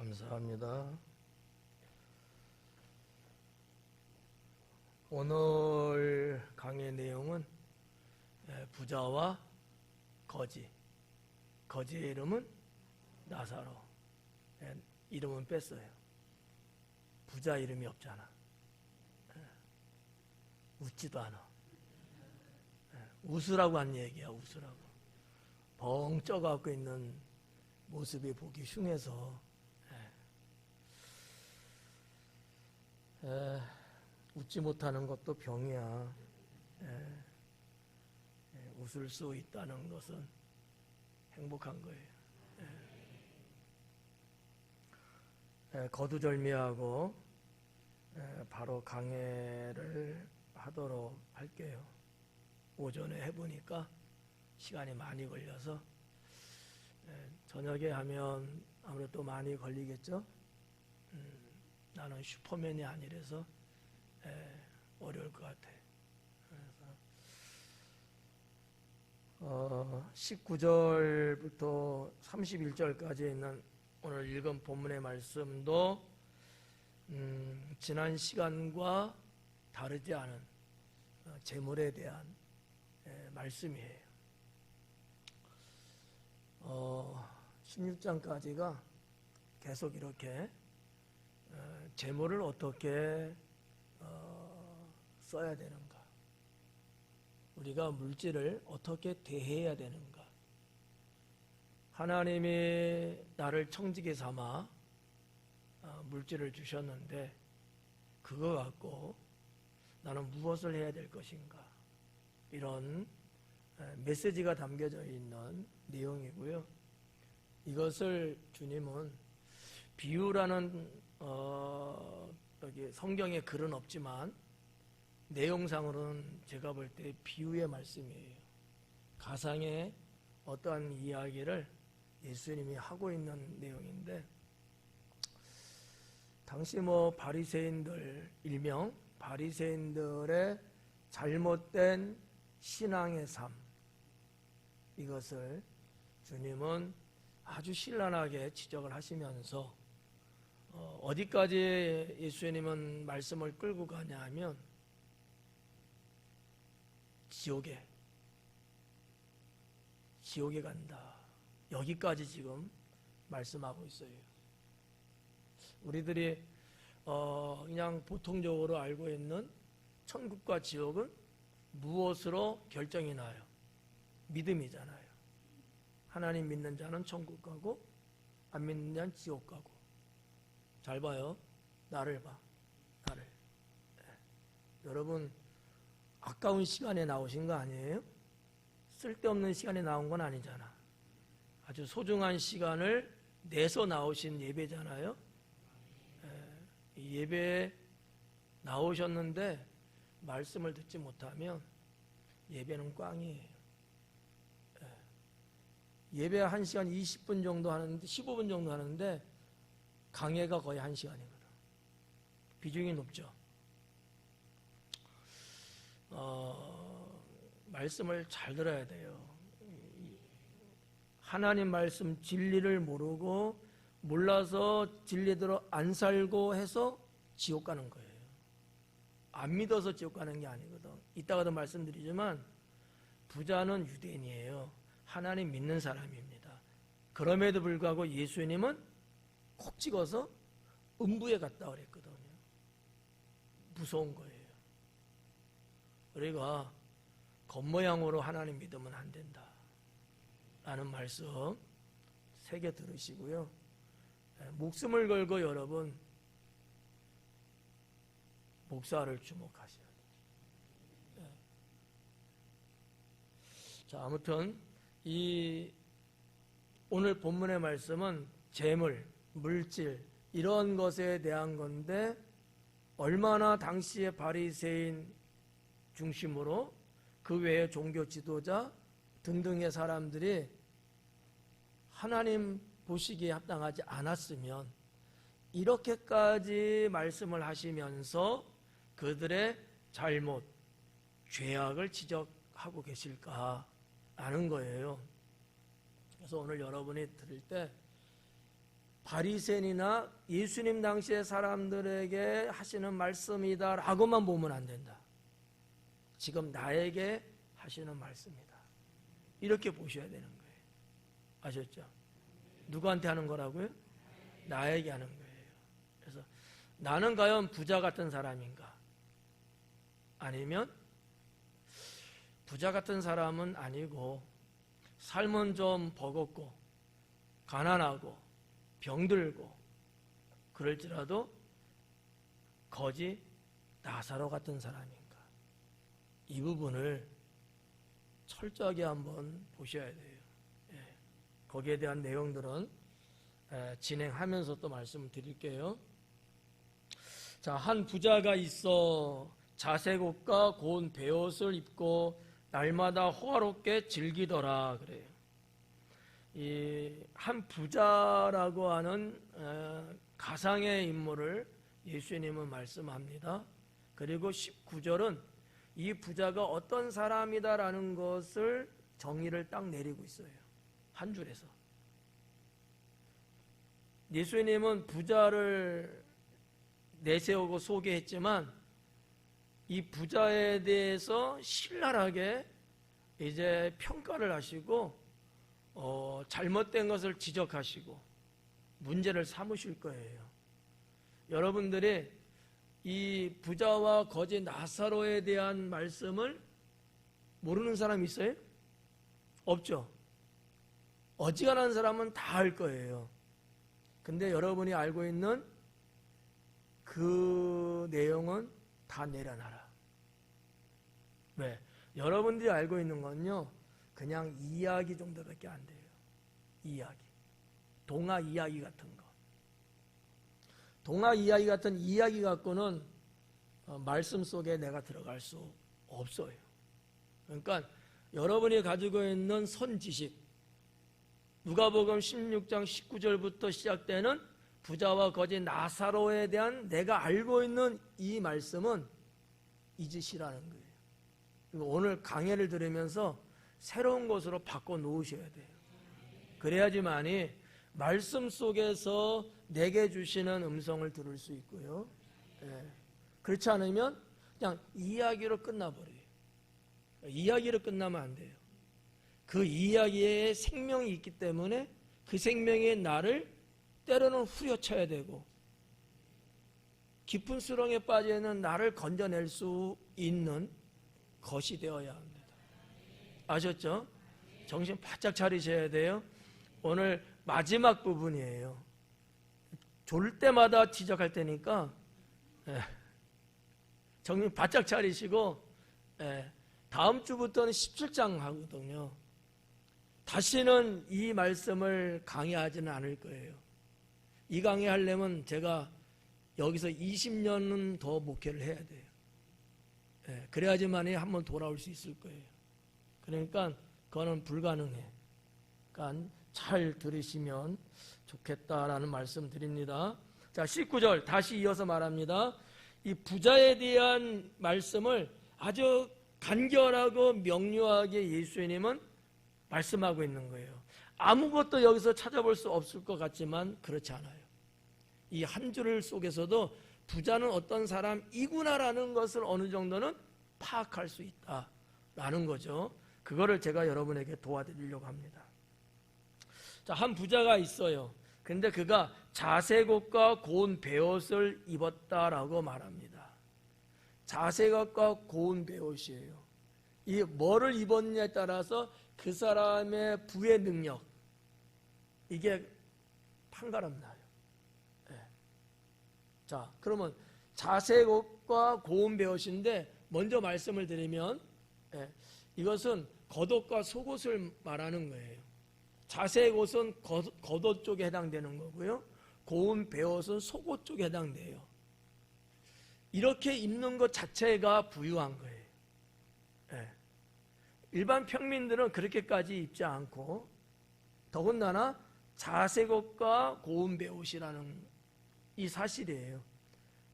감사합니다. 오늘 강의 내용은 부자와 거지. 거지의 이름은 나사로. 이름은 뺐어요. 부자 이름이 없잖아. 웃지도 않아. 웃으라고 한 얘기야, 웃으라고. 벙 쪄갖고 있는 모습이 보기 흉해서 웃지 못하는 것도 병이야. 웃을 수 있다는 것은 행복한 거예요. 거두절미하고 바로 강해를 하도록 할게요. 오전에 해보니까 시간이 많이 걸려서 저녁에 하면 아무래도 많이 걸리겠죠. 나는 슈퍼맨이 아니라서 어려울 것 같아. 그래서 19절부터 31절까지 있는 오늘 읽은 본문의 말씀도 지난 시간과 다르지 않은 재물에 대한 말씀이에요. 16장까지가 계속 이렇게 재물을 어떻게 써야 되는가, 우리가 물질을 어떻게 대해야 되는가, 하나님이 나를 청지기 삼아 물질을 주셨는데 그거 갖고 나는 무엇을 해야 될 것인가, 이런 메시지가 담겨져 있는 내용이고요. 이것을 주님은 비유라는 여기 성경에 글은 없지만 내용상으로는 제가 볼 때 비유의 말씀이에요. 가상의 어떠한 이야기를 예수님이 하고 있는 내용인데, 당시 바리새인들, 일명 바리새인들의 잘못된 신앙의 삶, 이것을 주님은 아주 신랄하게 지적을 하시면서 어디까지 예수님은 말씀을 끌고 가냐 하면 지옥에 간다, 여기까지 지금 말씀하고 있어요. 우리들이 그냥 보통적으로 알고 있는 천국과 지옥은 무엇으로 결정이 나요? 믿음이잖아요. 하나님 믿는 자는 천국 가고 안 믿는 자는 지옥 가고. 잘 봐요. 나를 봐. 나를. 여러분, 아까운 시간에 나오신 거 아니에요? 쓸데없는 시간에 나온 건 아니잖아. 아주 소중한 시간을 내서 나오신 예배잖아요. 예배에 나오셨는데 말씀을 듣지 못하면 예배는 꽝이에요. 예배 1시간 20분 정도 하는데, 15분 정도 하는데 강해가 거의 1시간이거든. 비중이 높죠. 말씀을 잘 들어야 돼요. 하나님 말씀 진리를 모르고 몰라서 진리대로 안 살고 해서 지옥 가는 거예요. 안 믿어서 지옥 가는 게 아니거든. 이따가도 말씀드리지만 부자는 유대인이에요. 하나님 믿는 사람입니다. 그럼에도 불구하고 예수님은 콕 찍어서 음부에 갔다 그랬거든요. 무서운 거예요. 우리가 겉모양으로 하나님 믿으면 안 된다 라는 말씀 새겨 들으시고요. 목숨을 걸고 여러분 목사를 주목하셔야 돼요. 자, 아무튼 이 오늘 본문의 말씀은 재물, 물질 이런 것에 대한 건데, 얼마나 당시의 바리새인 중심으로 그 외에 종교 지도자 등등의 사람들이 하나님 보시기에 합당하지 않았으면 이렇게까지 말씀을 하시면서 그들의 잘못, 죄악을 지적하고 계실까 하는 거예요. 그래서 오늘 여러분이 들을 때 바리새인이나 예수님 당시의 사람들에게 하시는 말씀이다라고만 보면 안 된다. 지금 나에게 하시는 말씀이다. 이렇게 보셔야 되는 거예요. 아셨죠? 누구한테 하는 거라고요? 나에게 하는 거예요. 그래서 나는 과연 부자 같은 사람인가? 아니면 부자 같은 사람은 아니고 삶은 좀 버겁고 가난하고 병들고 그럴지라도 거지 나사로 같은 사람인가? 이 부분을 철저하게 한번 보셔야 돼요. 거기에 대한 내용들은 진행하면서 또 말씀을 드릴게요. 자, 한 부자가 있어 자색옷과 고운 베옷을 입고 날마다 호화롭게 즐기더라 그래요. 이 한 부자라고 하는 가상의 인물을 예수님은 말씀합니다. 그리고 19절은 이 부자가 어떤 사람이다라는 것을 정의를 딱 내리고 있어요. 한 줄에서. 예수님은 부자를 내세우고 소개했지만 이 부자에 대해서 신랄하게 이제 평가를 하시고 잘못된 것을 지적하시고 문제를 삼으실 거예요. 여러분들이 이 부자와 거지 나사로에 대한 말씀을 모르는 사람 있어요? 없죠. 어지간한 사람은 다 알 거예요. 근데 여러분이 알고 있는 그 내용은 다 내려놔라. 왜? 여러분들이 알고 있는 건요, 그냥 이야기 정도밖에 안 돼요. 이야기. 동화 이야기 같은 거. 동화 이야기 같은 이야기 갖고는 말씀 속에 내가 들어갈 수 없어요. 그러니까 여러분이 가지고 있는 선지식, 누가복음 16장 19절부터 시작되는 부자와 거지 나사로에 대한 내가 알고 있는 이 말씀은 잊으시라는 거예요. 오늘 강해를 들으면서 새로운 것으로 바꿔 놓으셔야 돼요. 그래야지만이 말씀 속에서 내게 주시는 음성을 들을 수 있고요. 그렇지 않으면 그냥 이야기로 끝나버려요. 이야기로 끝나면 안 돼요. 그 이야기에 생명이 있기 때문에 그 생명의 나를 때로는 후려쳐야 되고 깊은 수렁에 빠져있는 나를 건져낼 수 있는 것이 되어야 합니다. 아셨죠? 정신 바짝 차리셔야 돼요. 오늘 마지막 부분이에요. 졸 때마다 지적할 테니까 정신 바짝 차리시고 다음 주부터는 17장 하거든요. 다시는 이 말씀을 강의하지는 않을 거예요. 이 강의하려면 제가 여기서 20년은 더 목회를 해야 돼요. 그래야지만이 한번 돌아올 수 있을 거예요. 그러니까 그거는 불가능해. 그러니까 잘 들으시면 좋겠다라는 말씀 드립니다. 자, 19절 다시 이어서 말합니다. 이 부자에 대한 말씀을 아주 간결하고 명료하게 예수님은 말씀하고 있는 거예요. 아무것도 여기서 찾아볼 수 없을 것 같지만 그렇지 않아요. 이 한 줄 속에서도 부자는 어떤 사람이구나라는 것을 어느 정도는 파악할 수 있다라는 거죠. 그거를 제가 여러분에게 도와드리려고 합니다. 자, 한 부자가 있어요. 근데 그가 자색옷과 고운 베옷을 입었다라고 말합니다. 자색옷과 고운 베옷이에요. 이 뭐를 입었냐에 따라서 그 사람의 부의 능력, 이게 판가름 나요. 자, 그러면 자색옷과 고운 베옷인데 먼저 말씀을 드리면 이것은 겉옷과 속옷을 말하는 거예요. 자색옷은 겉옷 쪽에 해당되는 거고요. 고운 베옷은 속옷 쪽에 해당돼요. 이렇게 입는 것 자체가 부유한 거예요. 일반 평민들은 그렇게까지 입지 않고 더군다나 자색옷과 고운 베옷이라는 이 사실이에요.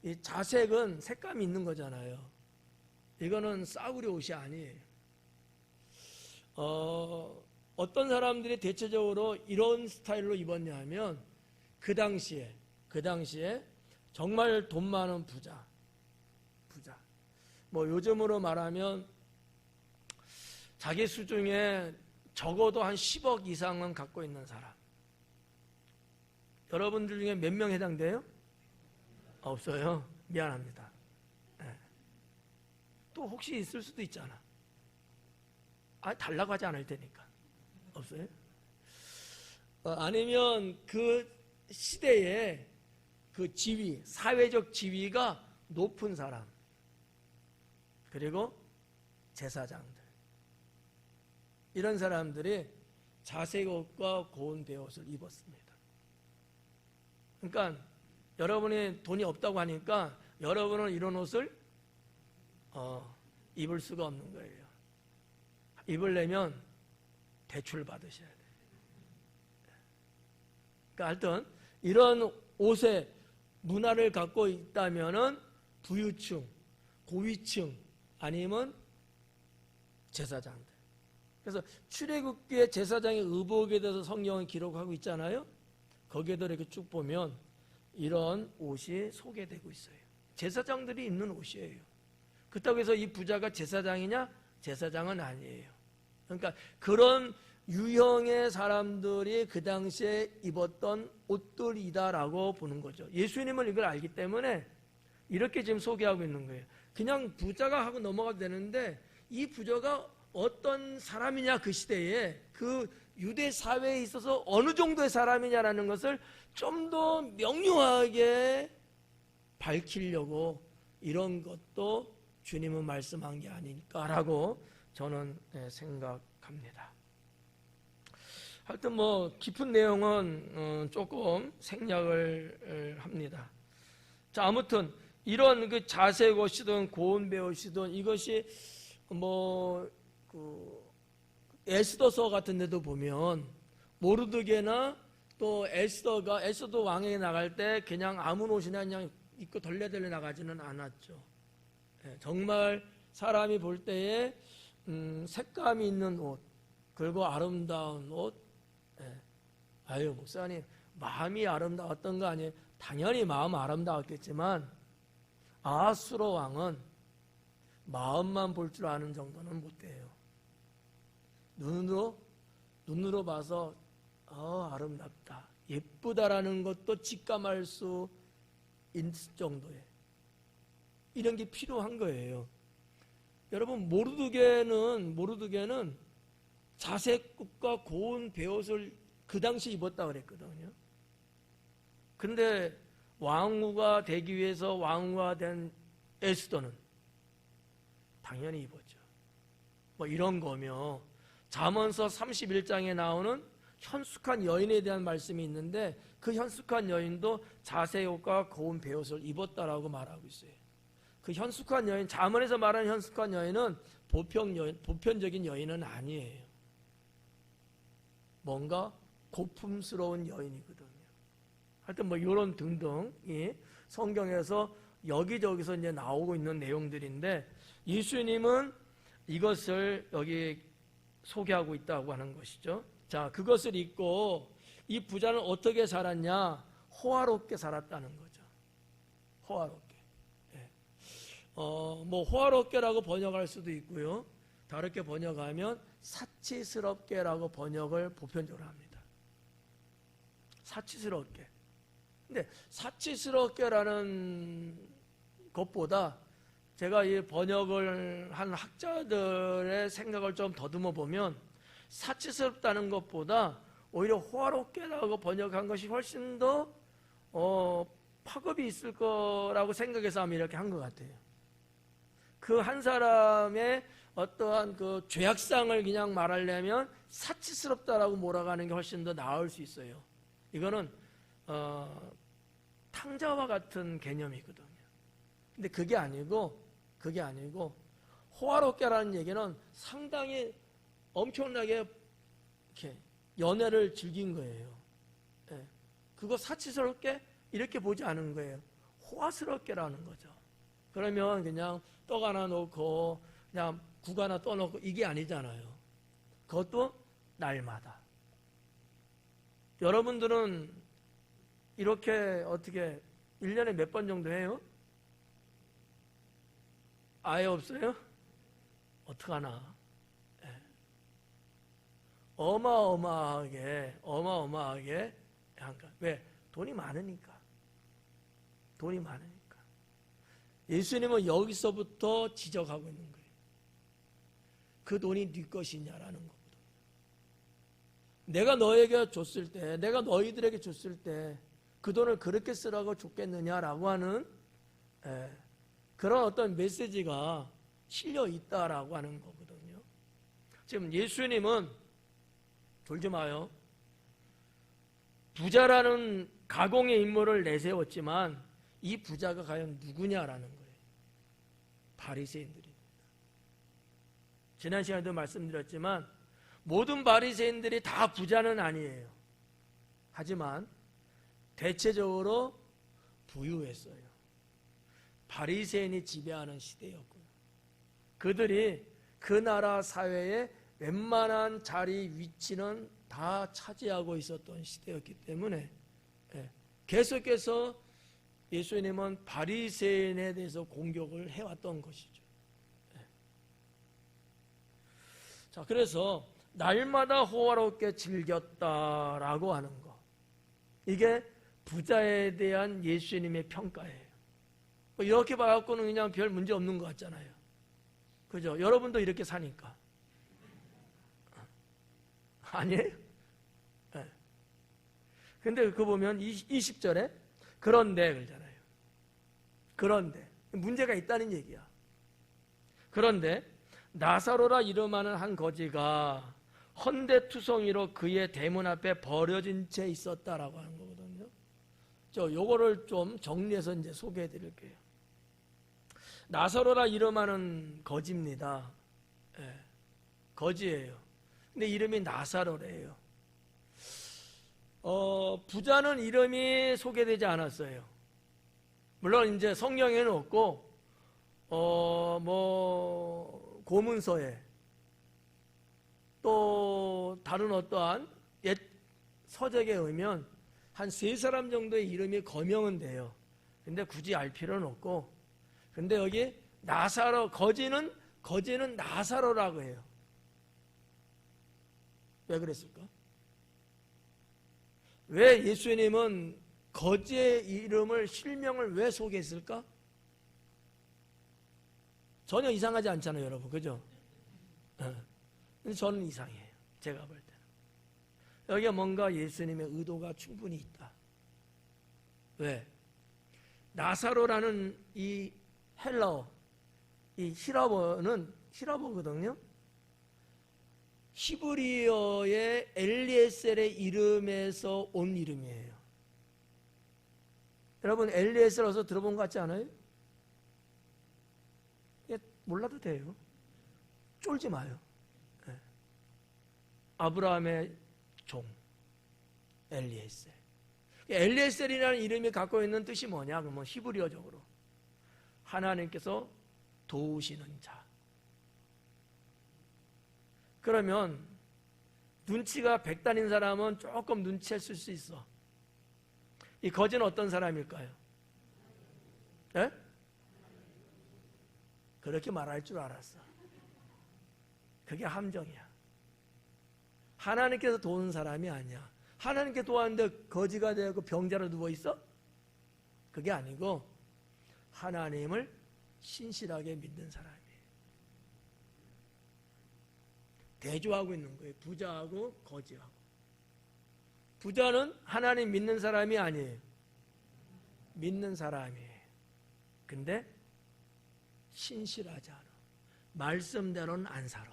이 자색은 색감이 있는 거잖아요. 이거는 싸구려 옷이 아니에요. 어떤 사람들이 대체적으로 이런 스타일로 입었냐 하면 그 당시에 정말 돈 많은 부자. 뭐 요즘으로 말하면 자기 수중에 적어도 한 10억 이상은 갖고 있는 사람. 여러분들 중에 몇 명 해당돼요? 없어요? 미안합니다. 네. 또 혹시 있을 수도 있잖아. 달라고 하지 않을 테니까. 없어요? 아니면 그 시대에 그 지위, 사회적 지위가 높은 사람. 그리고 제사장들. 이런 사람들이 자색 옷과 고운 베옷을 입었습니다. 그러니까 여러분이 돈이 없다고 하니까 여러분은 이런 옷을 입을 수가 없는 거예요. 입으려면 대출 받으셔야 돼요. 그러니까 하여튼 이런 옷의 문화를 갖고 있다면은 부유층, 고위층 아니면 제사장들. 그래서 출애굽기의 제사장의 의복에 대해서 성경은 기록하고 있잖아요. 거기에도 이렇게 쭉 보면 이런 옷이 소개되고 있어요. 제사장들이 입는 옷이에요. 그렇다고 해서 이 부자가 제사장이냐? 제사장은 아니에요. 그러니까 그런 유형의 사람들이 그 당시에 입었던 옷들이다라고 보는 거죠. 예수님은 이걸 알기 때문에 이렇게 지금 소개하고 있는 거예요. 그냥 부자가 하고 넘어가도 되는데 이 부자가 어떤 사람이냐, 그 시대에 그 유대 사회에 있어서 어느 정도의 사람이냐라는 것을 좀 더 명료하게 밝히려고 이런 것도 주님은 말씀한 게 아닐까라고 저는 생각합니다. 하여튼 뭐 깊은 내용은 조금 생략을 합니다. 자, 아무튼 이런 그 자색 옷이든 고운 베옷이든 이것이 뭐 그 에스더서 같은 데도 보면 모르드게나 또 에스더 왕에게 나갈 때 그냥 아무 옷이나 그냥 입고 덜레덜레 나가지는 않았죠. 정말 사람이 볼 때에 색감이 있는 옷, 그리고 아름다운 옷. 아유, 목사님 마음이 아름다웠던 거 아니에요? 당연히 마음 아름다웠겠지만 아하수로 왕은 마음만 볼 줄 아는 정도는 못 돼요. 눈으로 봐서 아름답다, 예쁘다라는 것도 직감할 수 있을 정도의 이런 게 필요한 거예요. 여러분, 모르드게는 자색옷과 고운 베옷을 그 당시 입었다 그랬거든요. 근데 왕후가 되기 위해서 왕후가 된 에스더는 당연히 입었죠. 뭐 이런 거며, 잠언서 31장에 나오는 현숙한 여인에 대한 말씀이 있는데 그 현숙한 여인도 자색옷과 고운 베옷을 입었다라고 말하고 있어요. 그 현숙한 여인, 잠언에서 말하는 현숙한 여인은 보편적인 여인은 아니에요. 뭔가 고품스러운 여인이거든요. 하여튼 뭐 이런 등등이 성경에서 여기저기서 이제 나오고 있는 내용들인데 예수님은 이것을 여기 소개하고 있다고 하는 것이죠. 자, 그것을 잊고 이 부자는 어떻게 살았냐? 호화롭게 살았다는 거죠. 호화롭게. 뭐 호화롭게라고 번역할 수도 있고요. 다르게 번역하면 사치스럽게라고 번역을 보편적으로 합니다. 사치스럽게. 근데 사치스럽게라는 것보다 제가 이 번역을 한 학자들의 생각을 좀 더듬어 보면 사치스럽다는 것보다 오히려 호화롭게라고 번역한 것이 훨씬 더 파급이 있을 거라고 생각해서 아마 이렇게 한 것 같아요. 그 한 사람의 어떠한 그 죄악상을 그냥 말하려면 사치스럽다라고 몰아가는 게 훨씬 더 나을 수 있어요. 이거는 탕자와 같은 개념이거든요. 근데 그게 아니고 호화롭게라는 얘기는 상당히 엄청나게 이렇게 연애를 즐긴 거예요. 그거 사치스럽게 이렇게 보지 않은 거예요. 호화스럽게라는 거죠. 그러면 그냥 떡 하나 놓고 그냥 국 하나 떠놓고 이게 아니잖아요. 그것도 날마다. 여러분들은 이렇게 어떻게 1년에 몇 번 정도 해요? 아예 없어요? 어떡하나. 어마어마하게 한가. 왜? 돈이 많으니까. 돈이 많으니까. 예수님은 여기서부터 지적하고 있는 거예요. 그 돈이 네 것이냐라는 거거든요. 내가 너에게 줬을 때, 내가 너희들에게 줬을 때 그 돈을 그렇게 쓰라고 줬겠느냐라고 하는 그런 어떤 메시지가 실려 있다라고 하는 거거든요. 지금 예수님은 졸지 마요. 부자라는 가공의 인물을 내세웠지만 이 부자가 과연 누구냐라는 거예요. 바리새인들입니다. 지난 시간에도 말씀드렸지만 모든 바리새인들이 다 부자는 아니에요. 하지만 대체적으로 부유했어요. 바리새인이 지배하는 시대였고요. 그들이 그 나라 사회의 웬만한 자리, 위치는 다 차지하고 있었던 시대였기 때문에 계속해서 예수님은 바리새인에 대해서 공격을 해왔던 것이죠. 자, 그래서 날마다 호화롭게 즐겼다라고 하는 거, 이게 부자에 대한 예수님의 평가예요. 이렇게 봐갖고는 그냥 별 문제 없는 것 같잖아요. 그죠? 여러분도 이렇게 사니까. 아니에요? 네. 근데 그거 보면 20절에 그런데 그러잖아요. 그런데 문제가 있다는 얘기야. 그런데 나사로라 이름하는 한 거지가 헌데투성이로 그의 대문 앞에 버려진 채 있었다라고 하는 거거든요. 요거를 좀 정리해서 이제 소개해 드릴게요. 나사로라 이름하는 거지입니다. 거지예요. 근데 이름이 나사로래요. 부자는 이름이 소개되지 않았어요. 물론 이제 성경에는 없고, 고문서에 또 다른 어떠한 옛 서적에 의하면 한 3사람 정도의 이름이 거명은 돼요. 근데 굳이 알 필요는 없고, 근데 여기 나사로, 거지는 나사로라고 해요. 왜 그랬을까? 왜 예수님은 거지의 이름을, 실명을 왜 소개했을까? 전혀 이상하지 않잖아요, 여러분. 그죠? 근데 저는 이상해요. 제가 볼 때는. 여기에 뭔가 예수님의 의도가 충분히 있다. 왜? 나사로라는 이 헬라어, 이 히라버거든요. 히브리어의 엘리에셀의 이름에서 온 이름이에요. 여러분 엘리에셀어서 들어본 것 같지 않아요? 몰라도 돼요. 쫄지 마요. 아브라함의 종 엘리에셀. 엘리에셀이라는 이름이 갖고 있는 뜻이 뭐냐? 그러면 히브리어적으로 하나님께서 도우시는 자. 그러면 눈치가 백단인 사람은 조금 눈치챘을 수 있어. 이 거지는 어떤 사람일까요? 네? 그렇게 말할 줄 알았어. 그게 함정이야. 하나님께서 도우는 사람이 아니야. 하나님께 도왔는데 거지가 되고 병자로 누워있어? 그게 아니고 하나님을 신실하게 믿는 사람이에요. 대조하고 있는 거예요. 부자하고 거지하고. 부자는 하나님 믿는 사람이 아니에요. 믿는 사람이에요. 근데 신실하지 않아. 말씀대로는 안 살아.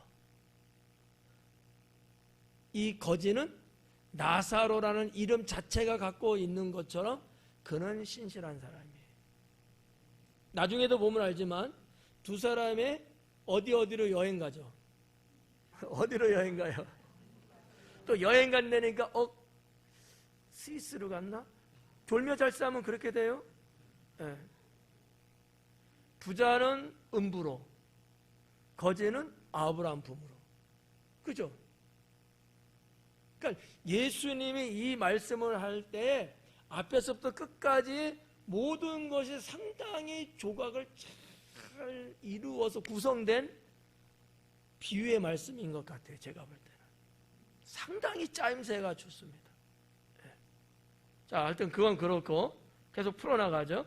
이 거지는 나사로라는 이름 자체가 갖고 있는 것처럼 그는 신실한 사람이에요. 나중에도 보면 알지만 두 사람이 어디로 여행 가죠? 어디로 여행 가요? 또 여행 간다니까 스위스로 갔나? 졸며 잘 싸면 그렇게 돼요? 네. 부자는 음부로, 거지는 아브라함 품으로. 그죠? 그러니까 예수님이 이 말씀을 할 때 앞에서부터 끝까지 모든 것이 상당히 조각을 잘 이루어서 구성된 비유의 말씀인 것 같아요. 제가 볼 때는 상당히 짜임새가 좋습니다. 네. 자, 하여튼 그건 그렇고 계속 풀어나가죠.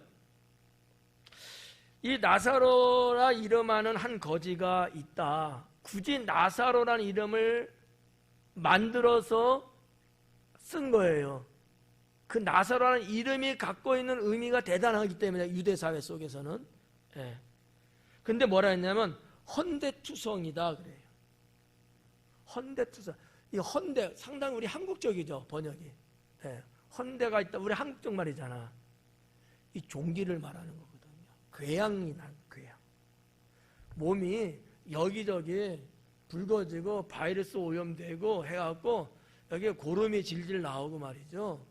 이 나사로라 이름하는 한 거지가 있다. 굳이 나사로라는 이름을 만들어서 쓴 거예요. 그 나사로라는 이름이 갖고 있는 의미가 대단하기 때문에 유대 사회 속에서는. 예. 근데 뭐라 했냐면 헌대투성이다 그래요. 헌대투성. 이 헌대 상당히 우리 한국적이죠, 번역이. 예. 헌대가 있다. 우리 한국적 말이잖아. 이 종기를 말하는 거거든요. 궤양이 난 궤양. 몸이 여기저기 붉어지고 바이러스 오염되고 해갖고 여기에 고름이 질질 나오고 말이죠.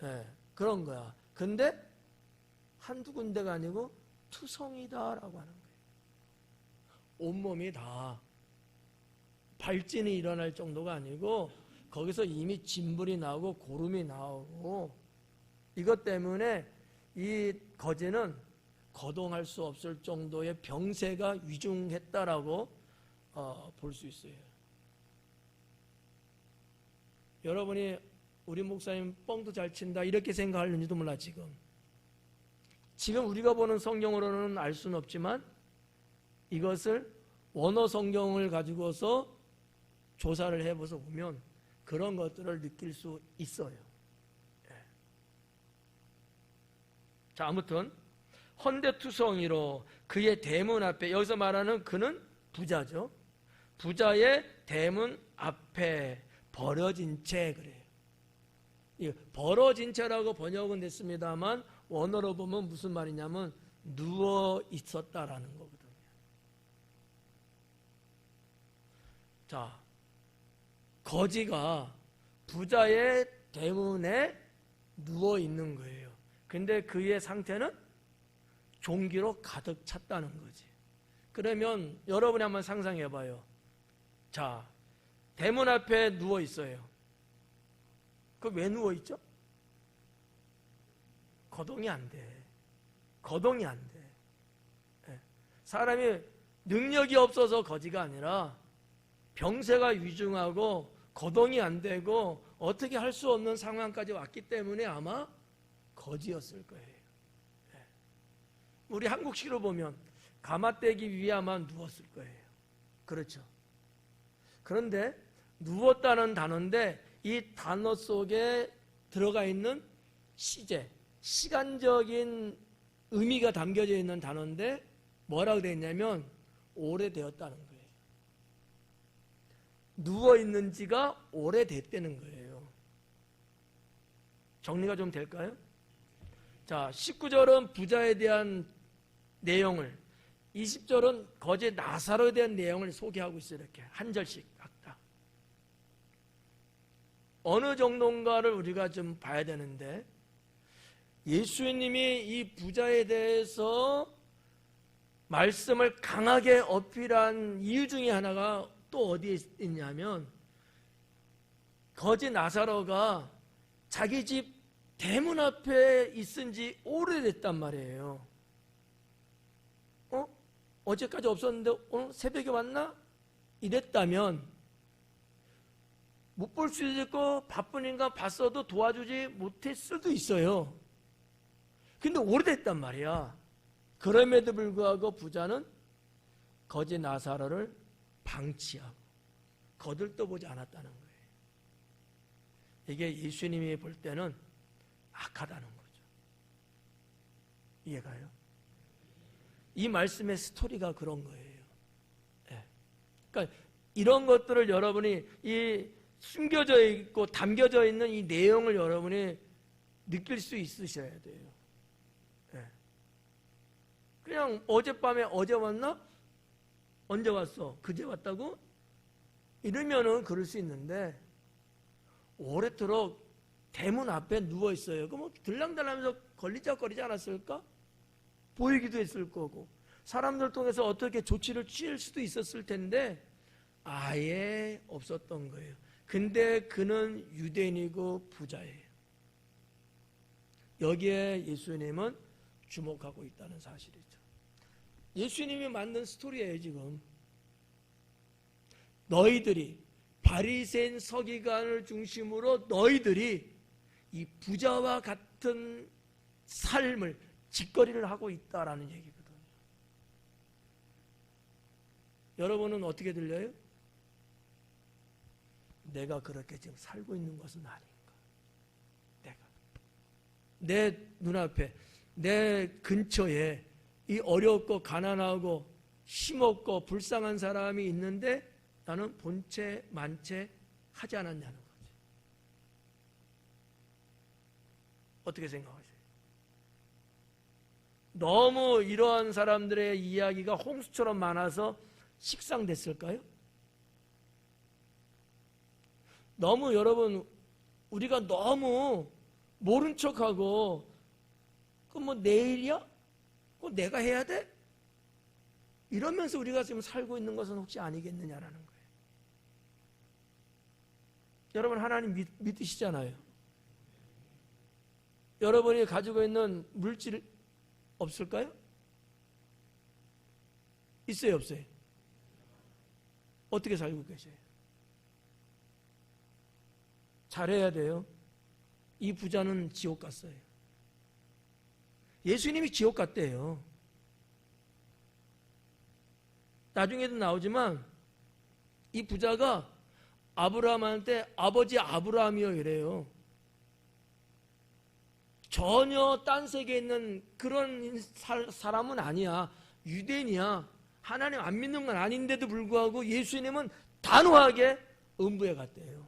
예, 그런 거야. 근데 한두 군데가 아니고 투성이다라고 하는 거예요. 온몸이 다 발진이 일어날 정도가 아니고 거기서 이미 진물이 나오고 고름이 나오고 이것 때문에 이 거지는 거동할 수 없을 정도의 병세가 위중했다라고 볼 수 있어요. 여러분이 우리 목사님 뻥도 잘 친다 이렇게 생각하는지도 몰라. 지금 우리가 보는 성경으로는 알 수는 없지만 이것을 원어 성경을 가지고서 조사를 해봐서 보면 그런 것들을 느낄 수 있어요. 자, 아무튼 헌대투성이로 그의 대문 앞에, 여기서 말하는 그는 부자죠. 부자의 대문 앞에 버려진 채 그래요. 이 벌어진 채라고 번역은 됐습니다만 원어로 보면 무슨 말이냐면 누워 있었다라는 거거든요. 자, 거지가 부자의 대문에 누워 있는 거예요. 근데 그의 상태는 종기로 가득 찼다는 거지. 그러면 여러분이 한번 상상해 봐요. 자, 대문 앞에 누워 있어요. 그 왜 누워 있죠? 거동이 안 돼. 거동이 안 돼. 사람이 능력이 없어서 거지가 아니라 병세가 위중하고 거동이 안 되고 어떻게 할 수 없는 상황까지 왔기 때문에 아마 거지였을 거예요. 우리 한국식으로 보면 가마떼기 위에만 누웠을 거예요. 그렇죠. 그런데 누웠다는 단어인데 이 단어 속에 들어가 있는 시제, 시간적인 의미가 담겨져 있는 단어인데 뭐라고 되어 있냐면 오래되었다는 거예요. 누워있는 지가 오래됐다는 거예요. 정리가 좀 될까요? 자, 19절은 부자에 대한 내용을, 20절은 거지 나사로에 대한 내용을 소개하고 있어요. 이렇게 한 절씩 각각. 어느 정도인가를 우리가 좀 봐야 되는데, 예수님이 이 부자에 대해서 말씀을 강하게 어필한 이유 중에 하나가 또 어디에 있냐면, 거지 나사로가 자기 집 대문 앞에 있은 지 오래됐단 말이에요. 어제까지 없었는데 오늘 새벽에 왔나? 이랬다면 못 볼 수도 있고 바쁘니까 봤어도 도와주지 못했을 수도 있어요. 근데 오래됐단 말이야. 그럼에도 불구하고 부자는 거지 나사로를 방치하고 거들떠보지 않았다는 거예요. 이게 예수님이 볼 때는 악하다는 거죠. 이해가요? 이 말씀의 스토리가 그런 거예요. 네. 그러니까 이런 것들을 여러분이 이 숨겨져 있고 담겨져 있는 이 내용을 여러분이 느낄 수 있으셔야 돼요. 네. 그냥 어젯밤에 어제 왔나? 언제 왔어? 그제 왔다고? 이러면은 그럴 수 있는데 오래도록 대문 앞에 누워 있어요. 그럼 들랑달랑하면서 걸리적거리지 않았을까? 보이기도 했을 거고 사람들 통해서 어떻게 조치를 취할 수도 있었을 텐데 아예 없었던 거예요. 근데 그는 유대인이고 부자예요. 여기에 예수님은 주목하고 있다는 사실이죠. 예수님이 만든 스토리예요. 지금 너희들이 바리새인 서기관을 중심으로 너희들이 이 부자와 같은 삶을 짓거리를 하고 있다라는 얘기거든요. 여러분은 어떻게 들려요? 내가 그렇게 지금 살고 있는 것은 아닌가? 내 눈앞에, 내 근처에 이 어렵고 가난하고 힘없고 불쌍한 사람이 있는데 나는 본체 만체 하지 않았냐는 거지. 어떻게 생각하세요? 너무 이러한 사람들의 이야기가 홍수처럼 많아서 식상됐을까요? 너무 여러분, 우리가 너무 모른 척하고 그 뭐 내일이야? 그거 내가 해야 돼? 이러면서 우리가 지금 살고 있는 것은 혹시 아니겠느냐라는 거예요. 여러분 하나님 믿으시잖아요. 여러분이 가지고 있는 물질 없을까요? 있어요, 없어요? 어떻게 살고 계세요? 잘해야 돼요. 이 부자는 지옥 갔어요. 예수님이 지옥 갔대요. 나중에도 나오지만 이 부자가 아브라함한테 아버지 아브라함이요 이래요. 전혀 딴 세계에 있는 그런 사람은 아니야. 유대인이야. 하나님 안 믿는 건 아닌데도 불구하고 예수님은 단호하게 음부에 갔대요.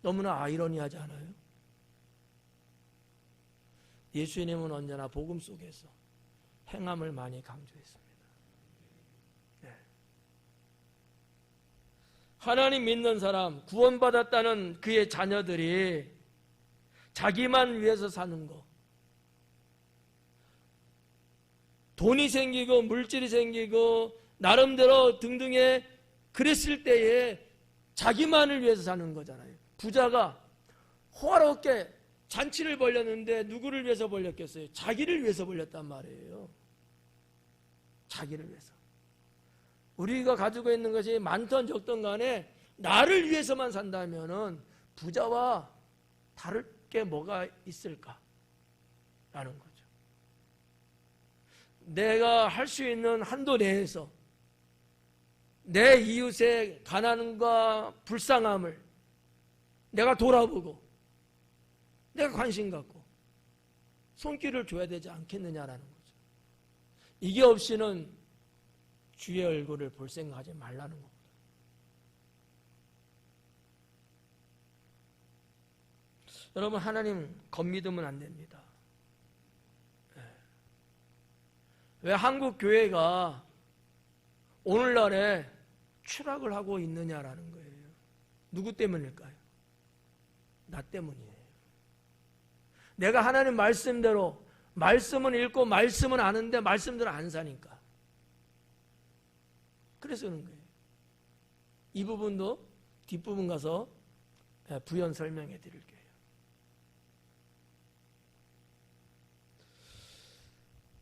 너무나 아이러니하지 않아요? 예수님은 언제나 복음 속에서 행함을 많이 강조했습니다. 네. 하나님 믿는 사람, 구원받았다는 그의 자녀들이 자기만 위해서 사는 거, 돈이 생기고 물질이 생기고 나름대로 등등의 그랬을 때에 자기만을 위해서 사는 거잖아요. 부자가 호화롭게 잔치를 벌렸는데 누구를 위해서 벌렸겠어요? 자기를 위해서 벌렸단 말이에요. 자기를 위해서. 우리가 가지고 있는 것이 많든 적든 간에 나를 위해서만 산다면은 부자와 다를 게 뭐가 있을까? 라는 거죠. 내가 할 수 있는 한도 내에서 내 이웃의 가난과 불쌍함을 내가 돌아보고 내가 관심 갖고 손길을 줘야 되지 않겠느냐라는 거죠. 이게 없이는 주의 얼굴을 볼 생각하지 말라는 겁니다. 여러분 하나님 겁믿으면 안 됩니다. 왜 한국 교회가 오늘날에 추락을 하고 있느냐라는 거예요. 누구 때문일까요? 나 때문이에요. 내가 하나님 말씀대로 말씀은 읽고 말씀은 아는데 말씀대로 안 사니까. 그래서 그런 거예요. 이 부분도 뒷부분 가서 부연 설명해 드릴게요.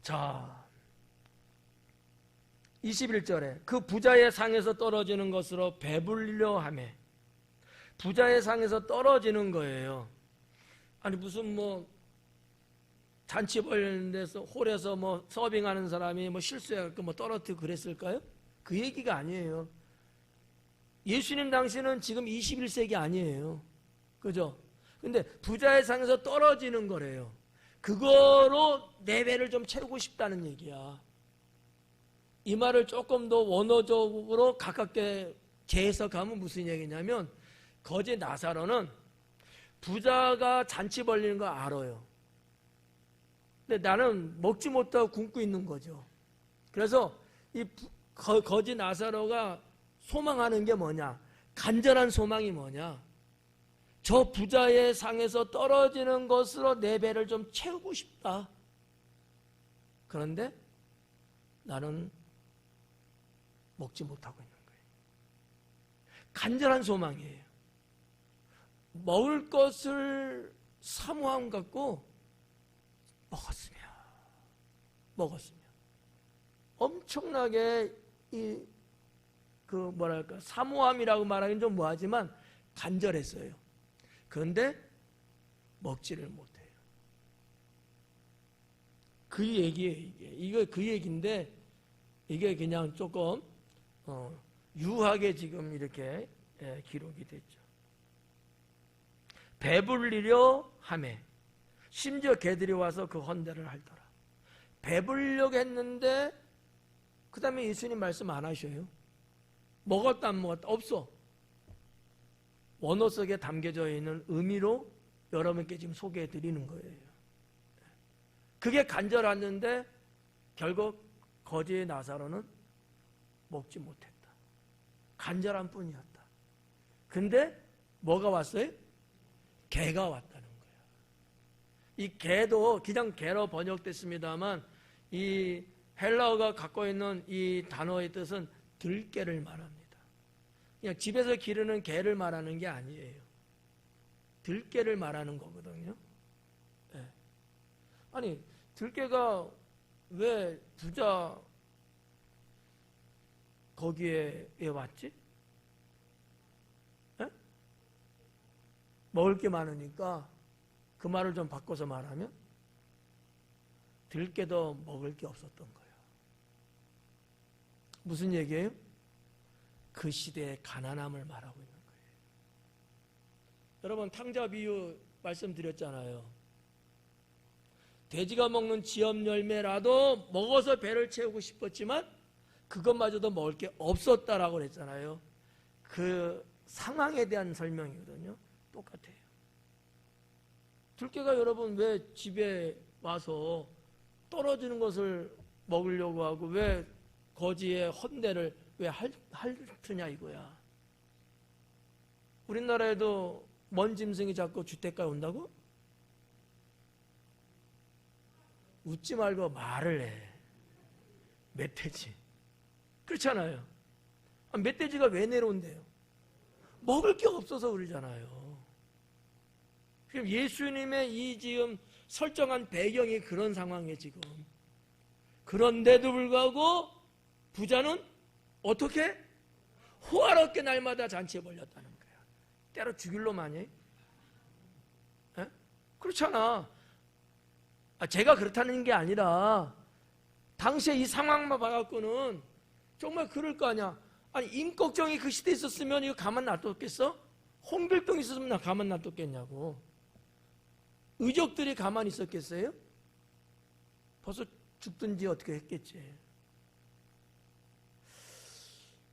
자, 21절에 그 부자의 상에서 떨어지는 것으로 배불려 하매, 부자의 상에서 떨어지는 거예요. 아니 무슨 뭐 잔치 벌리는 데서 홀에서 뭐 서빙하는 사람이 뭐 실수해갖고 뭐 떨어뜨리고 그랬을까요? 그 얘기가 아니에요. 예수님 당시는 지금 21세기 아니에요. 그죠? 근데 부자의 상에서 떨어지는 거래요. 그거로 내 배를 좀 채우고 싶다는 얘기야. 이 말을 조금 더 원어적으로 가깝게 재해석하면 무슨 얘기냐면, 거지 나사로는 부자가 잔치 벌리는 거 알아요. 근데 나는 먹지 못하고 굶고 있는 거죠. 그래서 이 거지 나사로가 소망하는 게 뭐냐? 간절한 소망이 뭐냐? 저 부자의 상에서 떨어지는 것으로 내 배를 좀 채우고 싶다. 그런데 나는 먹지 못하고 있는 거예요. 간절한 소망이에요. 먹을 것을 사모함 갖고 먹었으며 엄청나게 사모함이라고 말하기는 좀 뭐하지만 간절했어요. 그런데 먹지를 못해요. 그 얘기예요. 이거 그 얘기인데 이게 그냥 조금 유하게 지금 이렇게 기록이 됐죠. 배불리려 하매 심지어 개들이 와서 그 헌대를 핥더라. 배불려고 했는데 그 다음에 예수님 말씀 안 하셔요. 먹었다 안 먹었다 없어. 원어 속에 담겨져 있는 의미로 여러분께 지금 소개해 드리는 거예요. 그게 간절했는데 결국 거지의 나사로는 먹지 못했다. 간절한 뿐이었다. 근데 뭐가 왔어요? 개가 왔다는 거예요. 이 개도 그냥 개로 번역됐습니다만 이 헬라어가 갖고 있는 이 단어의 뜻은 들개를 말합니다. 그냥 집에서 기르는 개를 말하는 게 아니에요. 들개를 말하는 거거든요. 네. 아니 들개가 왜 부자 거기에 왔지? 네? 먹을 게 많으니까 그 말을 좀 바꿔서 말하면 들깨도 먹을 게 없었던 거예요. 무슨 얘기예요? 그 시대의 가난함을 말하고 있는 거예요. 여러분 탕자 비유 말씀드렸잖아요. 돼지가 먹는 지엽 열매라도 먹어서 배를 채우고 싶었지만 그것마저도 먹을 게 없었다라고 그랬잖아요. 그 상황에 대한 설명이거든요. 똑같아요. 들깨가 여러분 왜 집에 와서 떨어지는 것을 먹으려고 하고 왜 거지의 헌대를 왜 핥으냐 이거야. 우리나라에도 먼 짐승이 자꾸 주택가에 온다고? 웃지 말고 말을 해. 멧돼지. 그렇잖아요. 멧돼지가 왜 내려온대요? 먹을 게 없어서 그러잖아요. 그럼 예수님의 이 지금 설정한 배경이 그런 상황이에요 지금. 그런데도 불구하고 부자는 어떻게? 호화롭게 날마다 잔치에 벌렸다는 거야. 때로 죽일 놈 아니에요? 에? 그렇잖아. 제가 그렇다는 게 아니라 당시에 이 상황만 봐갖고는 정말 그럴 거 아니야. 아니 임꺽정이 그 시대에 있었으면 이거 가만 놔뒀겠어? 홍길동이 있었으면 나 가만 놔뒀겠냐고. 의족들이 가만히 있었겠어요? 벌써 죽든지 어떻게 했겠지.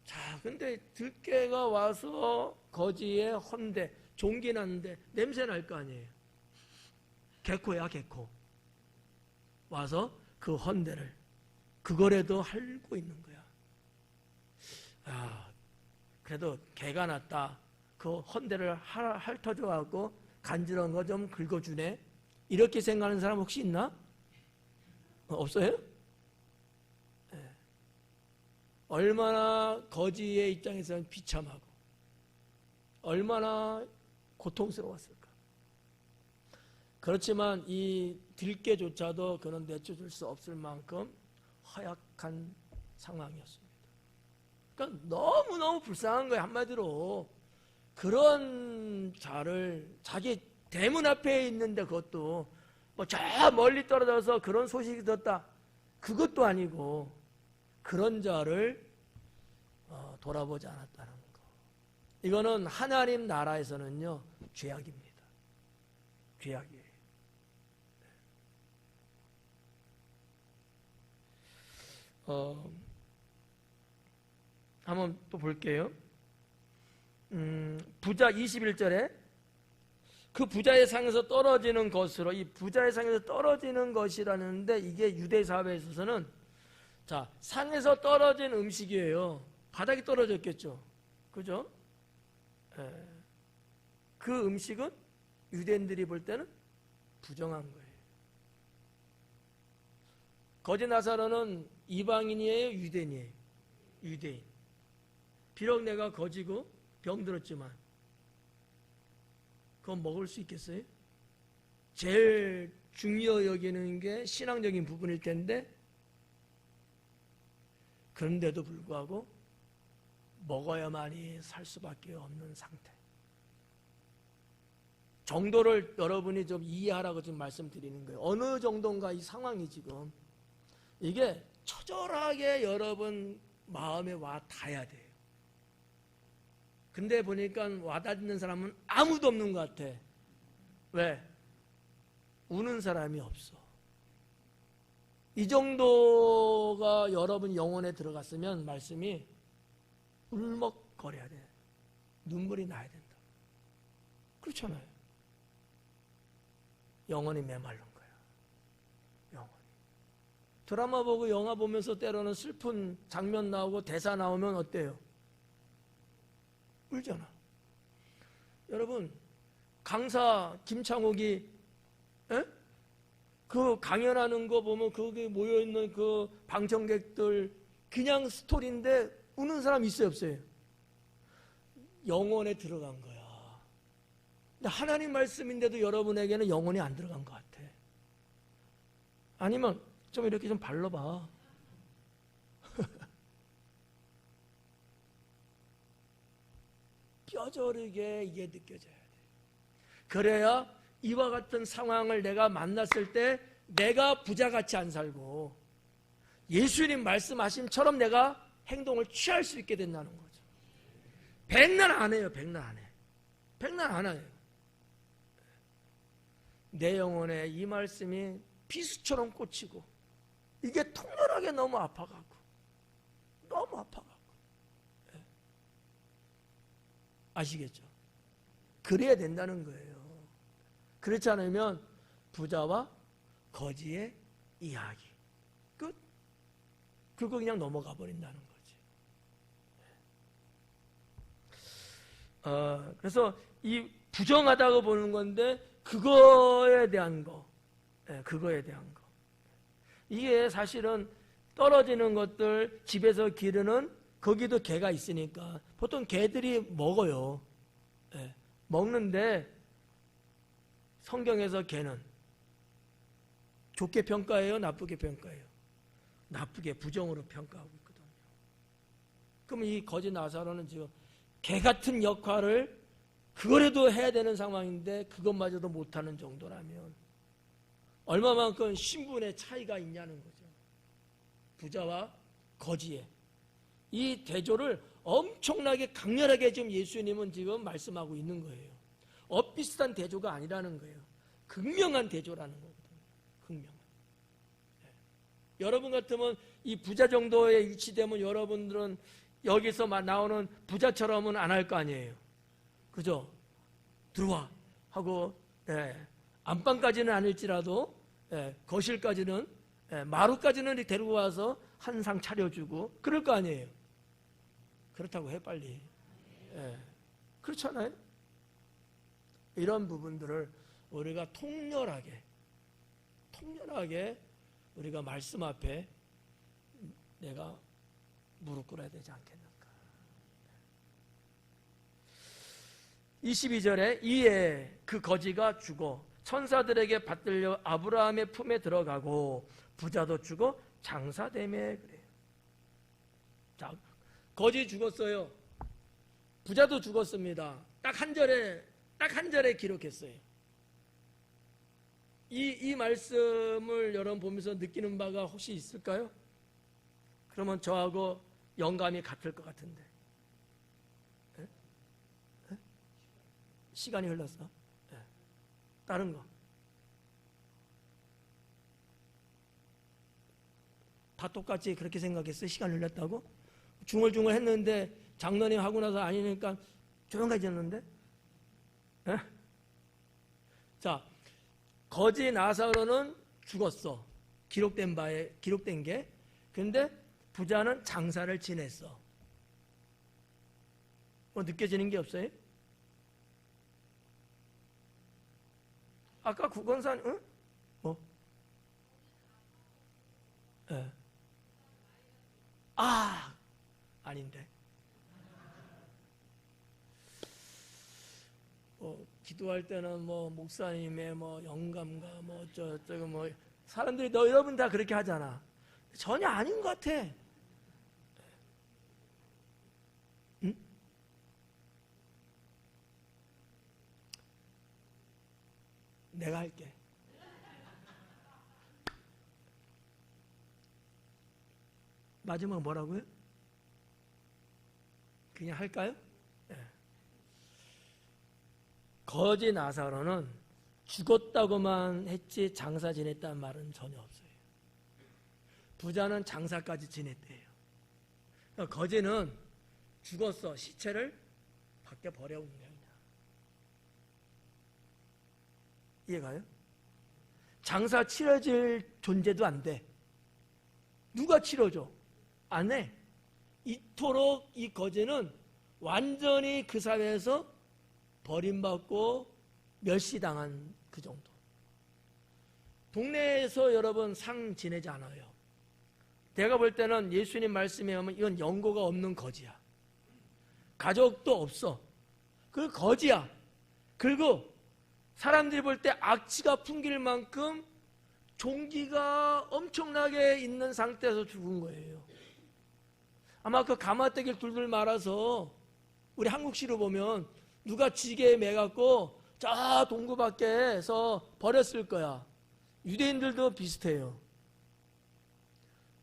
자, 근데 들깨가 와서 거지의 헌대, 종기 났는데 냄새 날 거 아니에요. 개코야, 개코. 와서 그 헌대를 그거라도 핥고 있는 거야. 그래도 개가 났다. 그 헌대를 핥아줘갖고 간지러운 거 좀 긁어주네. 이렇게 생각하는 사람 혹시 있나? 없어요? 네. 얼마나 거지의 입장에서는 비참하고 얼마나 고통스러웠을까. 그렇지만 이 들깨조차도 그는 내쫓을 수 없을 만큼 허약한 상황이었습니다. 그러니까 너무너무 불쌍한 거예요. 한마디로 그런 자를 자기 대문 앞에 있는데 그것도 뭐 저 멀리 떨어져서 그런 소식이 듣다 그것도 아니고 그런 자를 돌아보지 않았다는 거. 이거는 하나님 나라에서는요 죄악입니다. 죄악이에요. 한번 또 볼게요. 부자 21절에 그 부자의 상에서 떨어지는 것으로, 이 부자의 상에서 떨어지는 것이라는데 이게 유대 사회에 있어서는 자 상에서 떨어진 음식이에요. 바닥에 떨어졌겠죠. 그죠? 그 음식은 유대인들이 볼 때는 부정한 거예요. 거지 나사로는 이방인이에요, 유대인이에요? 유대인. 비록 내가 거지고 병들었지만 그건 먹을 수 있겠어요? 제일 중요 여기는 게 신앙적인 부분일 텐데, 그런데도 불구하고 먹어야만이 살 수밖에 없는 상태. 정도를 여러분이 좀 이해하라고 지금 말씀드리는 거예요. 어느 정도인가 이 상황이 지금 이게 처절하게 여러분 마음에 와 닿아야 돼요. 근데 보니까 와닿는 사람은 아무도 없는 것 같아. 왜? 우는 사람이 없어. 이 정도가 여러분 영혼에 들어갔으면 말씀이 울먹거려야 돼. 눈물이 나야 된다. 그렇잖아요. 영혼이 메마른 거야. 영혼이. 드라마 보고 영화 보면서 때로는 슬픈 장면 나오고 대사 나오면 어때요? 울잖아. 여러분, 강사 김창욱이 그 강연하는 거 보면 거기 모여있는 그 방청객들 그냥 스토리인데 우는 사람 있어요, 없어요? 영혼에 들어간 거야. 근데 하나님 말씀인데도 여러분에게는 영혼이 안 들어간 것 같아. 아니면 좀 이렇게 좀 발라봐. 뼈저리게 이게 느껴져야 돼. 그래야 이와 같은 상황을 내가 만났을 때 내가 부자같이 안 살고 예수님 말씀하심처럼 내가 행동을 취할 수 있게 된다는 거죠. 백날 안 해요. 백날 안 해. 백날 안 해요. 내 영혼에 이 말씀이 비수처럼 꽂히고 이게 통렬하게 너무 아파가고 너무 아파가고 아시겠죠? 그래야 된다는 거예요. 그렇지 않으면 부자와 거지의 이야기 끝. 그거 그냥 넘어가 버린다는 거지. 그래서 이 부정하다고 보는 건데 그거에 대한 거, 그거에 대한 거. 이게 사실은 떨어지는 것들 집에서 기르는 거기도 개가 있으니까 보통 개들이 먹어요. 먹는데 성경에서 개는 좋게 평가해요? 나쁘게 평가해요? 나쁘게 부정으로 평가하고 있거든요. 그럼 이 거지 나사로는 지금 개 같은 역할을 그거라도 해야 되는 상황인데 그것마저도 못하는 정도라면 얼마만큼 신분의 차이가 있냐는 거죠. 부자와 거지의 이 대조를 엄청나게 강렬하게 지금 예수님은 지금 말씀하고 있는 거예요. 엇비슷한 대조가 아니라는 거예요. 극명한 대조라는 거거든요. 극명한. 여러분 같으면 이 부자 정도에 위치되면 여러분들은 여기서 나오는 부자처럼은 안 할 거 아니에요. 그죠? 들어와 하고 안방까지는 아닐지라도 거실까지는 마루까지는 데리고 와서 한 상 차려주고 그럴 거 아니에요. 그렇다고 해 빨리. 그렇잖아요. 이런 부분들을 우리가 통렬하게 우리가 말씀 앞에 내가 무릎 꿇어야 되지 않겠는가. 22절에 이에 그 거지가 죽어 천사들에게 받들려 아브라함의 품에 들어가고 부자도 죽어 장사되매 그래요. 자, 거지 죽었어요. 부자도 죽었습니다. 딱 한 절에 기록했어요. 이 말씀을 여러분 보면서 느끼는 바가 혹시 있을까요? 그러면 저하고 영감이 같을 것 같은데. 시간이 흘렀어. 다른 거. 다 똑같이 그렇게 생각했어요? 시간 흘렸다고? 중얼중얼 했는데 장로님 하고 나서 아니니까 조용해졌는데? 자, 거지 나사로는 죽었어. 기록된 게. 근데 부자는 장사를 지냈어. 뭐 느껴지는 게 없어요? 아까 구건산, 응? 뭐? 아닌데. 기도할 때는 뭐 목사님의 뭐 영감과 뭐 어쩌고 뭐 사람들이 너 여러분 다 그렇게 하잖아. 전혀 아닌 것 같아. 응? 내가 할게. 마지막 뭐라고요? 그냥 할까요? 네. 거지 나사로는 죽었다고만 했지 장사 지냈다는 말은 전혀 없어요. 부자는 장사까지 지냈대요. 그러니까 거지는 죽었어. 시체를 밖에 버려온 거야. 이해가요? 장사 치러질 존재도 안 돼. 누가 치러줘? 안 해. 이토록 이 거지는 완전히 그 사회에서 버림받고 멸시당한 그 정도. 동네에서 여러분 상 지내지 않아요. 내가 볼 때는 예수님 말씀에 하면 이건 연고가 없는 거지야. 가족도 없어. 그 거지야. 그리고 사람들이 볼 때 악취가 풍길 만큼 종기가 엄청나게 있는 상태에서 죽은 거예요. 아마 그 가마떼기를 둘둘 말아서 우리 한국시로 보면 누가 지게에 매갖고 저 동구 밖에서 버렸을 거야. 유대인들도 비슷해요.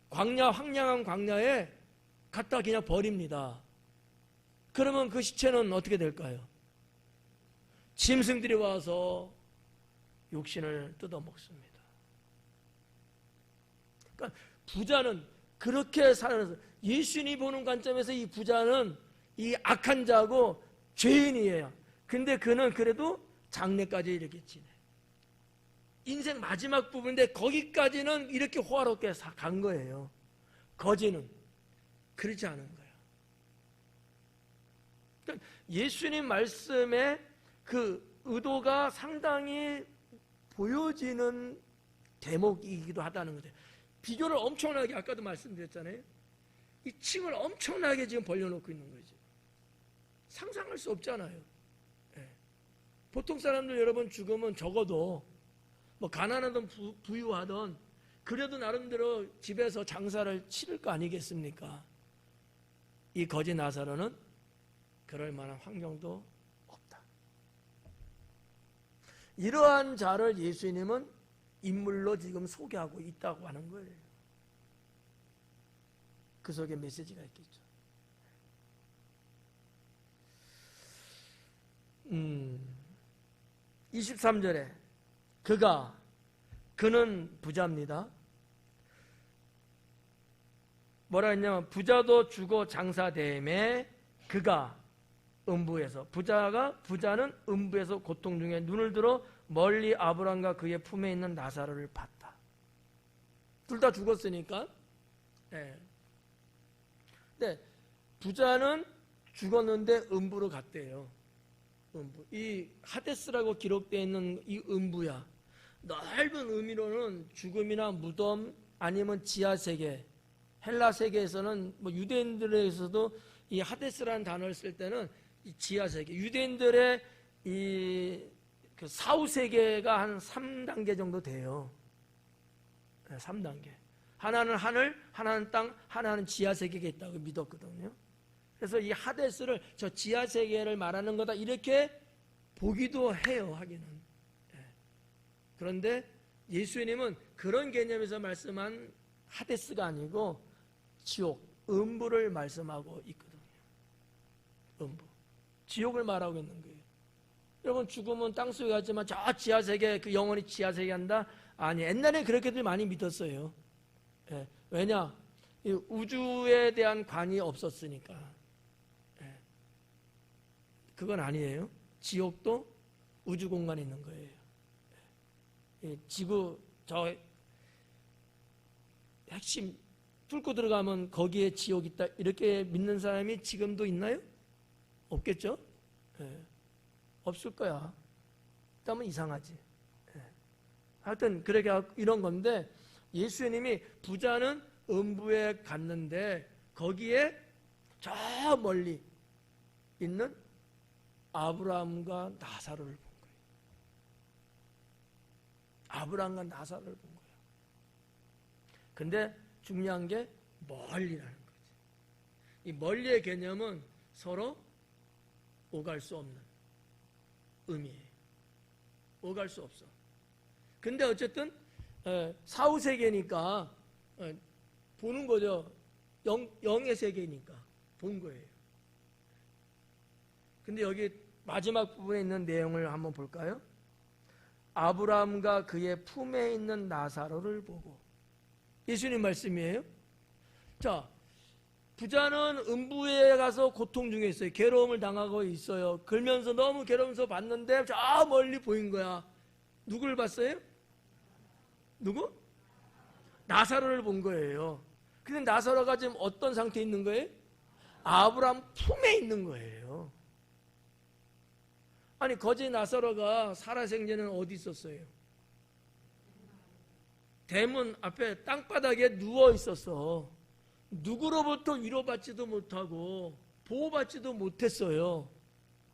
광야, 황량한 광야에 갖다 그냥 버립니다. 그러면 그 시체는 어떻게 될까요? 짐승들이 와서 육신을 뜯어먹습니다. 그러니까 부자는 그렇게 살아서 예수님이 보는 관점에서 이 부자는 이 악한 자고 죄인이에요. 근데 그는 그래도 장래까지 이렇게 지내. 인생 마지막 부분인데 거기까지는 이렇게 호화롭게 간 거예요. 거지는 그렇지 않은 거예요. 그러니까 예수님 말씀에 그 의도가 상당히 보여지는 대목이기도 하다는 거죠. 비교를 엄청나게 아까도 말씀드렸잖아요. 이 층을 엄청나게 지금 벌려놓고 있는 거죠. 상상할 수 없잖아요. 네. 보통 사람들 여러분 죽으면 적어도 뭐 가난하든 부유하든 그래도 나름대로 집에서 장사를 치를 거 아니겠습니까? 이 거지 나사로는 그럴 만한 환경도 없다. 이러한 자를 예수님은 인물로 지금 소개하고 있다고 하는 거예요. 그 속에 메시지가 있겠죠. 23절에 그는 부자입니다. 뭐라 했냐면 부자도 주고 장사됨에 그가 음부에서 부자는 음부에서 고통 중에 눈을 들어 멀리 아브라함과 그의 품에 있는 나사로를 봤다. 둘 다 죽었으니까. 네. 근데 부자는 죽었는데 음부로 갔대요. 음부. 이 하데스라고 기록되어 있는 이 음부야. 넓은 의미로는 죽음이나 무덤 아니면 지하세계. 헬라 세계에서는 뭐 유대인들에서도 이 하데스라는 단어를 쓸 때는 이 지하세계. 유대인들의 그 사후세계가 한 3단계 정도 돼요. 3단계. 하나는 하늘, 하나는 땅, 하나는 지하세계가 있다고 믿었거든요. 그래서 이 하데스를 저 지하세계를 말하는 거다 이렇게 보기도 해요. 하기는. 그런데 예수님은 그런 개념에서 말씀한 하데스가 아니고 지옥, 음부를 말씀하고 있거든요. 음부. 지옥을 말하고 있는 거예요. 여러분 죽으면 땅속에 가지만 저 지하세계, 그 영혼이 지하세계 한다? 아니, 옛날에 그렇게들 많이 믿었어요. 예. 왜냐? 이 우주에 대한 관이 없었으니까. 예. 그건 아니에요. 지옥도 우주 공간에 있는 거예요. 예. 지구 저 핵심 뚫고 들어가면 거기에 지옥이 있다 이렇게 믿는 사람이 지금도 있나요? 없겠죠? 예. 없을 거야. 그러면 이상하지. 예. 하여튼 그렇게 이런 건데 예수님이 부자는 음부에 갔는데 거기에 저 멀리 있는 아브라함과 나사로를 본 아브라함과 나사로를 본 거예요. 근데 중요한 게 멀리라는 거지. 이 멀리의 개념은 서로 오갈 수 없는 의미예요. 오갈 수 없어. 근데 어쨌든 사후세계니까 보는 거죠. 영의 세계니까 본 거예요. 근데 여기 마지막 부분에 있는 내용을 한번 볼까요? 아브라함과 그의 품에 있는 나사로를 보고. 예수님 말씀이에요. 자, 부자는 음부에 가서 고통 중에 있어요. 괴로움을 당하고 있어요. 그러면서 너무 괴로우면서 봤는데 저 멀리 보인 거야. 누굴 봤어요? 누구? 나사로를 본 거예요. 근데 나사로가 지금 어떤 상태에 있는 거예요? 아브라함 품에 있는 거예요. 아니, 거지 나사로가 살아생전에는 어디 있었어요? 대문 앞에 땅바닥에 누워 있었어. 누구로부터 위로받지도 못하고 보호받지도 못했어요.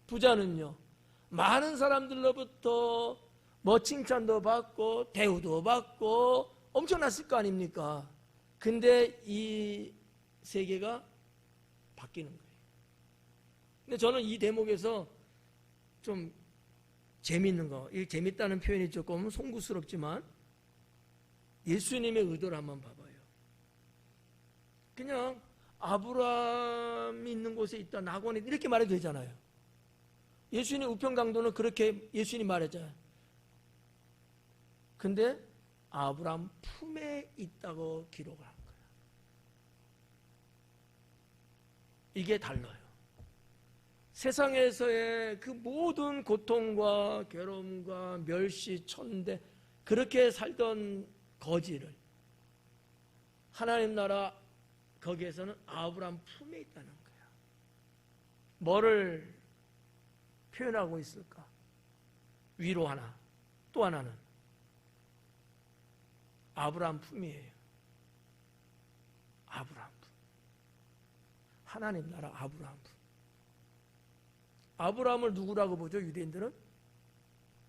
부자는요, 많은 사람들로부터 뭐 칭찬도 받고 대우도 받고 엄청났을 거 아닙니까? 근데 이 세계가 바뀌는 거예요. 근데 저는 이 대목에서 좀 재미있는 거, 이 재밌다는 표현이 조금 송구스럽지만 예수님의 의도를 한번 봐봐요. 그냥 아브라함이 있는 곳에 있다, 낙원에 이렇게 말해도 되잖아요. 예수님 우편강도는 그렇게 예수님 말했잖아요. 근데 아브라함 품에 있다고 기록을 한 거예요. 이게 달라요. 세상에서의 그 모든 고통과 괴로움과 멸시, 천대, 그렇게 살던 거지를 하나님 나라 거기에서는 아브라함 품에 있다는 거야. 뭐를 표현하고 있을까? 위로 하나, 또 하나는 아브라함 품이에요. 아브라함 품. 하나님 나라 아브라함 품. 아브라함을 누구라고 보죠? 유대인들은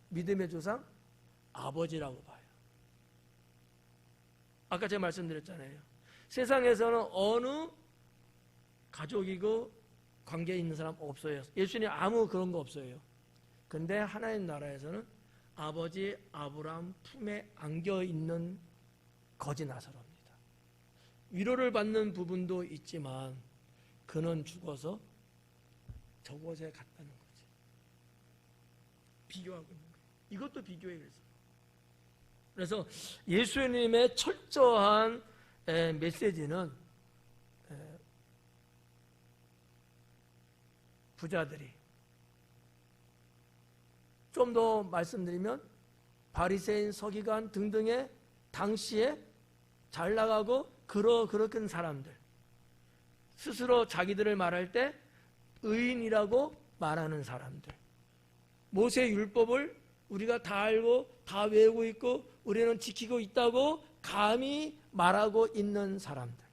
믿음의 조상 아버지라고 봐요. 아까 제가 말씀드렸잖아요. 세상에서는 어느 가족이고 관계에 있는 사람 없어요. 예수님 아무 그런 거 없어요. 근데 하나님 나라에서는 아버지 아브라함 품에 안겨 있는 거지 나사로입니다. 위로를 받는 부분도 있지만 그는 죽어서 저곳에 갔다는 거지. 비교하고 있는 거예요. 이것도 비교해. 그래서 예수님의 철저한 메시지는 부자들이, 좀 더 말씀드리면 바리새인, 서기관 등등의 당시에 잘 나가고 그런 사람들, 스스로 자기들을 말할 때 의인이라고 말하는 사람들, 모세 율법을 우리가 다 알고 다 외우고 있고 우리는 지키고 있다고 감히 말하고 있는 사람들.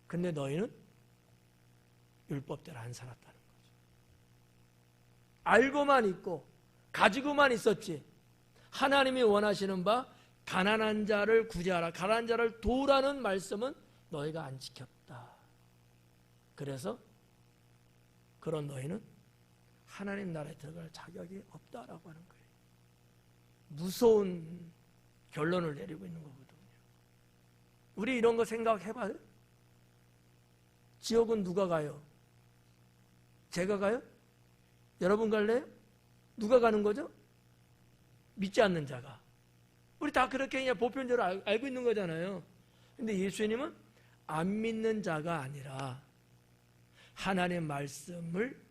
근데 너희는 율법대로 안 살았다는 거죠. 알고만 있고 가지고만 있었지, 하나님이 원하시는 바 가난한 자를 구제하라, 가난한 자를 도우라는 말씀은 너희가 안 지켰다. 그래서 그런 너희는 하나님 나라에 들어갈 자격이 없다라고 하는 거예요. 무서운 결론을 내리고 있는 거거든요. 우리 이런 거 생각해봐요. 지옥은 누가 가요? 제가 가요? 여러분 갈래요? 누가 가는 거죠? 믿지 않는 자가. 우리 다 그렇게 그냥 보편적으로 알고 있는 거잖아요. 근데 예수님은 안 믿는 자가 아니라 하나님의 말씀을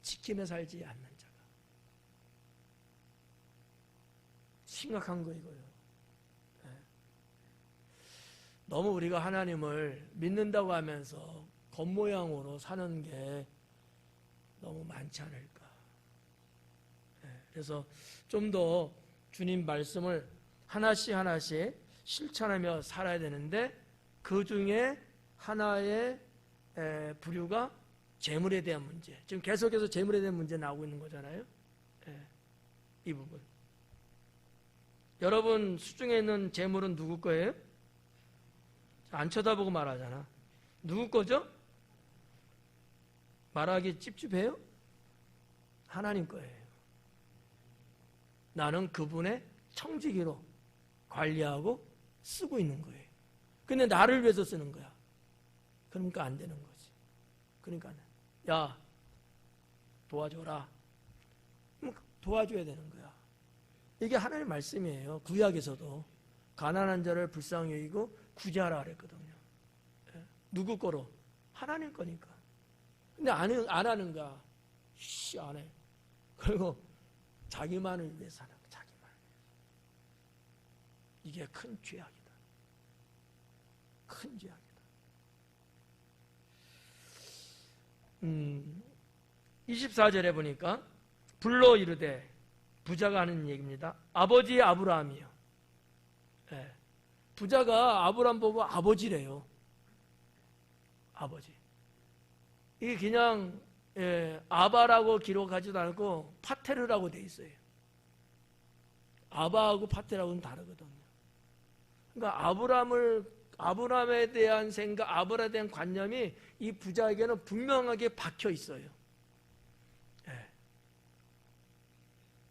지키며 살지 않는 자가. 심각한 거 이거예요. 너무 우리가 하나님을 믿는다고 하면서 겉모양으로 사는 게 너무 많지 않을까. 그래서 좀 더 주님 말씀을 하나씩 하나씩 실천하며 살아야 되는데, 그 중에 하나의 부류가 재물에 대한 문제. 지금 계속해서 재물에 대한 문제 나오고 있는 거잖아요. 이 부분. 여러분 수중에 있는 재물은 누구 거예요? 안 쳐다보고 말하잖아. 누구 거죠? 말하기 찝찝해요? 하나님 거예요. 나는 그분의 청지기로 관리하고 쓰고 있는 거예요. 근데 나를 위해서 쓰는 거야. 그러니까 안 되는 거지. 그러니까 야 도와줘라. 도와줘야 되는 거야. 이게 하나님의 말씀이에요. 구약에서도 가난한 자를 불쌍히 여기고 구제하라 그랬거든요. 누구 거로? 하나님 거니까. 근데 안 하는 거야. 안 해. 그리고 자기만을 위해 사는 거야. 자기만. 이게 큰 죄악이다. 큰 죄악이다. 24절에 보니까 불러 이르되, 부자가 하는 얘기입니다. 아버지 아브라함이요. 네. 부자가 아브라함 보고 아버지래요. 아버지. 이게 그냥 아바라고 기록하지도 않고 파테르라고 돼 있어요. 아바하고 파테르하고는 다르거든요. 그러니까 아브라함에 대한 생각, 아브라함에 대한 관념이 이 부자에게는 분명하게 박혀 있어요. 네.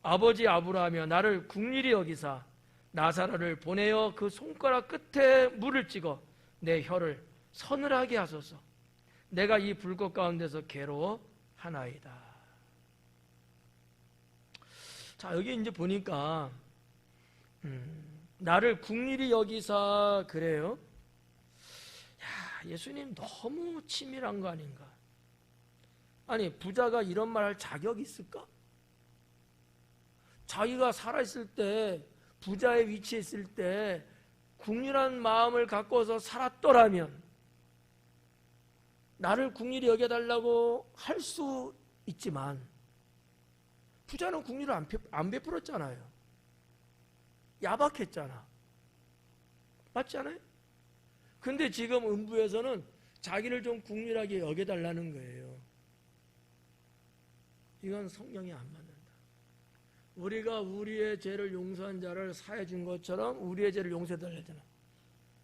아버지 아브라함이여 나를 국리리 여기사 나사로를 보내어 그 손가락 끝에 물을 찍어 내 혀를 서늘하게 하소서. 내가 이 불꽃 가운데서 괴로워하나이다. 자, 여기 이제 보니까 나를 국리리 여기사 그래요. 야, 예수님 너무 치밀한 거 아닌가? 아니, 부자가 이런 말 할 자격이 있을까? 자기가 살아있을 때, 부자의 위치에 있을 때 국률한 마음을 갖고서 살았더라면 나를 국률이 여겨달라고 할 수 있지만 부자는 국률을 안 베풀었잖아요. 야박했잖아. 맞지 않아요? 근데 지금 음부에서는 자기를 좀 국률하게 여겨달라는 거예요. 이건 성경이 안 맞는다. 우리가 우리의 죄를 용서한 자를 사해 준 것처럼 우리의 죄를 용서해 달라잖아.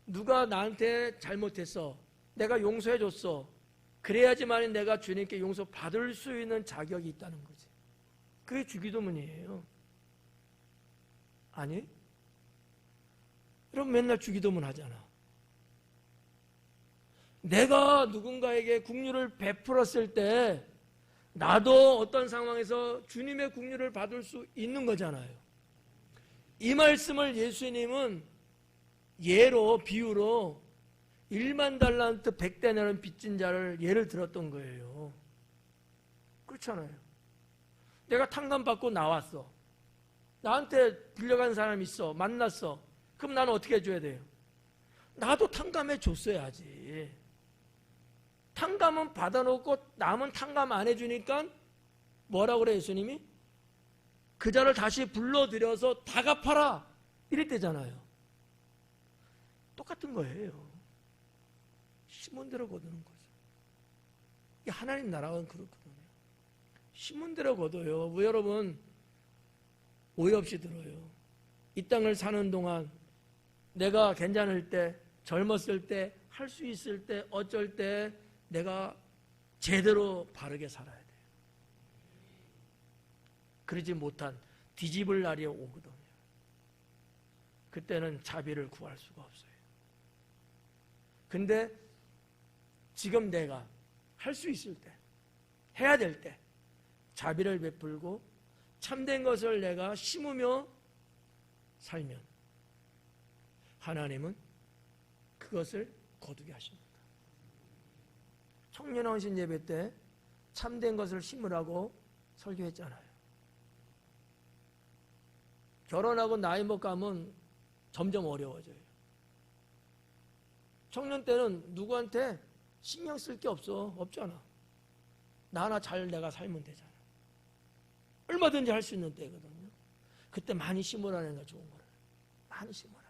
누가 나한테 잘못했어. 내가 용서해 줬어. 그래야지만 내가 주님께 용서 받을 수 있는 자격이 있다는 거지. 그게 주기도문이에요. 아니? 그럼 맨날 주기도문 하잖아. 내가 누군가에게 긍휼을 베풀었을 때 나도 어떤 상황에서 주님의 긍휼을 받을 수 있는 거잖아요. 이 말씀을 예수님은 예로 비유로 1만 달란트 100데나리온 빚진 자를 예를 들었던 거예요. 그렇잖아요. 내가 탕감 받고 나왔어. 나한테 빌려간 사람 있어. 만났어. 그럼 나는 어떻게 해줘야 돼요? 나도 탕감해 줬어야지. 탕감은 받아놓고 남은 탕감 안 해주니까 뭐라고 그래 예수님이? 그 자를 다시 불러들여서 다 갚아라 이랬대잖아요. 똑같은 거예요. 심은 대로 거두는 거죠. 이 하나님 나라는 그렇거든요. 심은 대로 거둬요. 뭐 여러분 오해 없이 들어요. 이 땅을 사는 동안 내가 괜찮을 때, 젊었을 때, 할 수 있을 때, 어쩔 때 내가 제대로 바르게 살아야 돼요. 그러지 못한 뒤집을 날이 오거든요. 그때는 자비를 구할 수가 없어요. 근데 지금 내가 할 수 있을 때, 해야 될 때 자비를 베풀고 참된 것을 내가 심으며 살면 하나님은 그것을 거두게 하십니다. 청년원신 예배 때 참된 것을 심으라고 설교했잖아요. 결혼하고 나이 먹가면 점점 어려워져요. 청년 때는 누구한테 신경 쓸 게 없잖아. 나 하나 잘 내가 살면 되잖아. 얼마든지 할 수 있는 때거든요. 그때 많이 심으라는 게 좋은 거예요. 많이 심어라.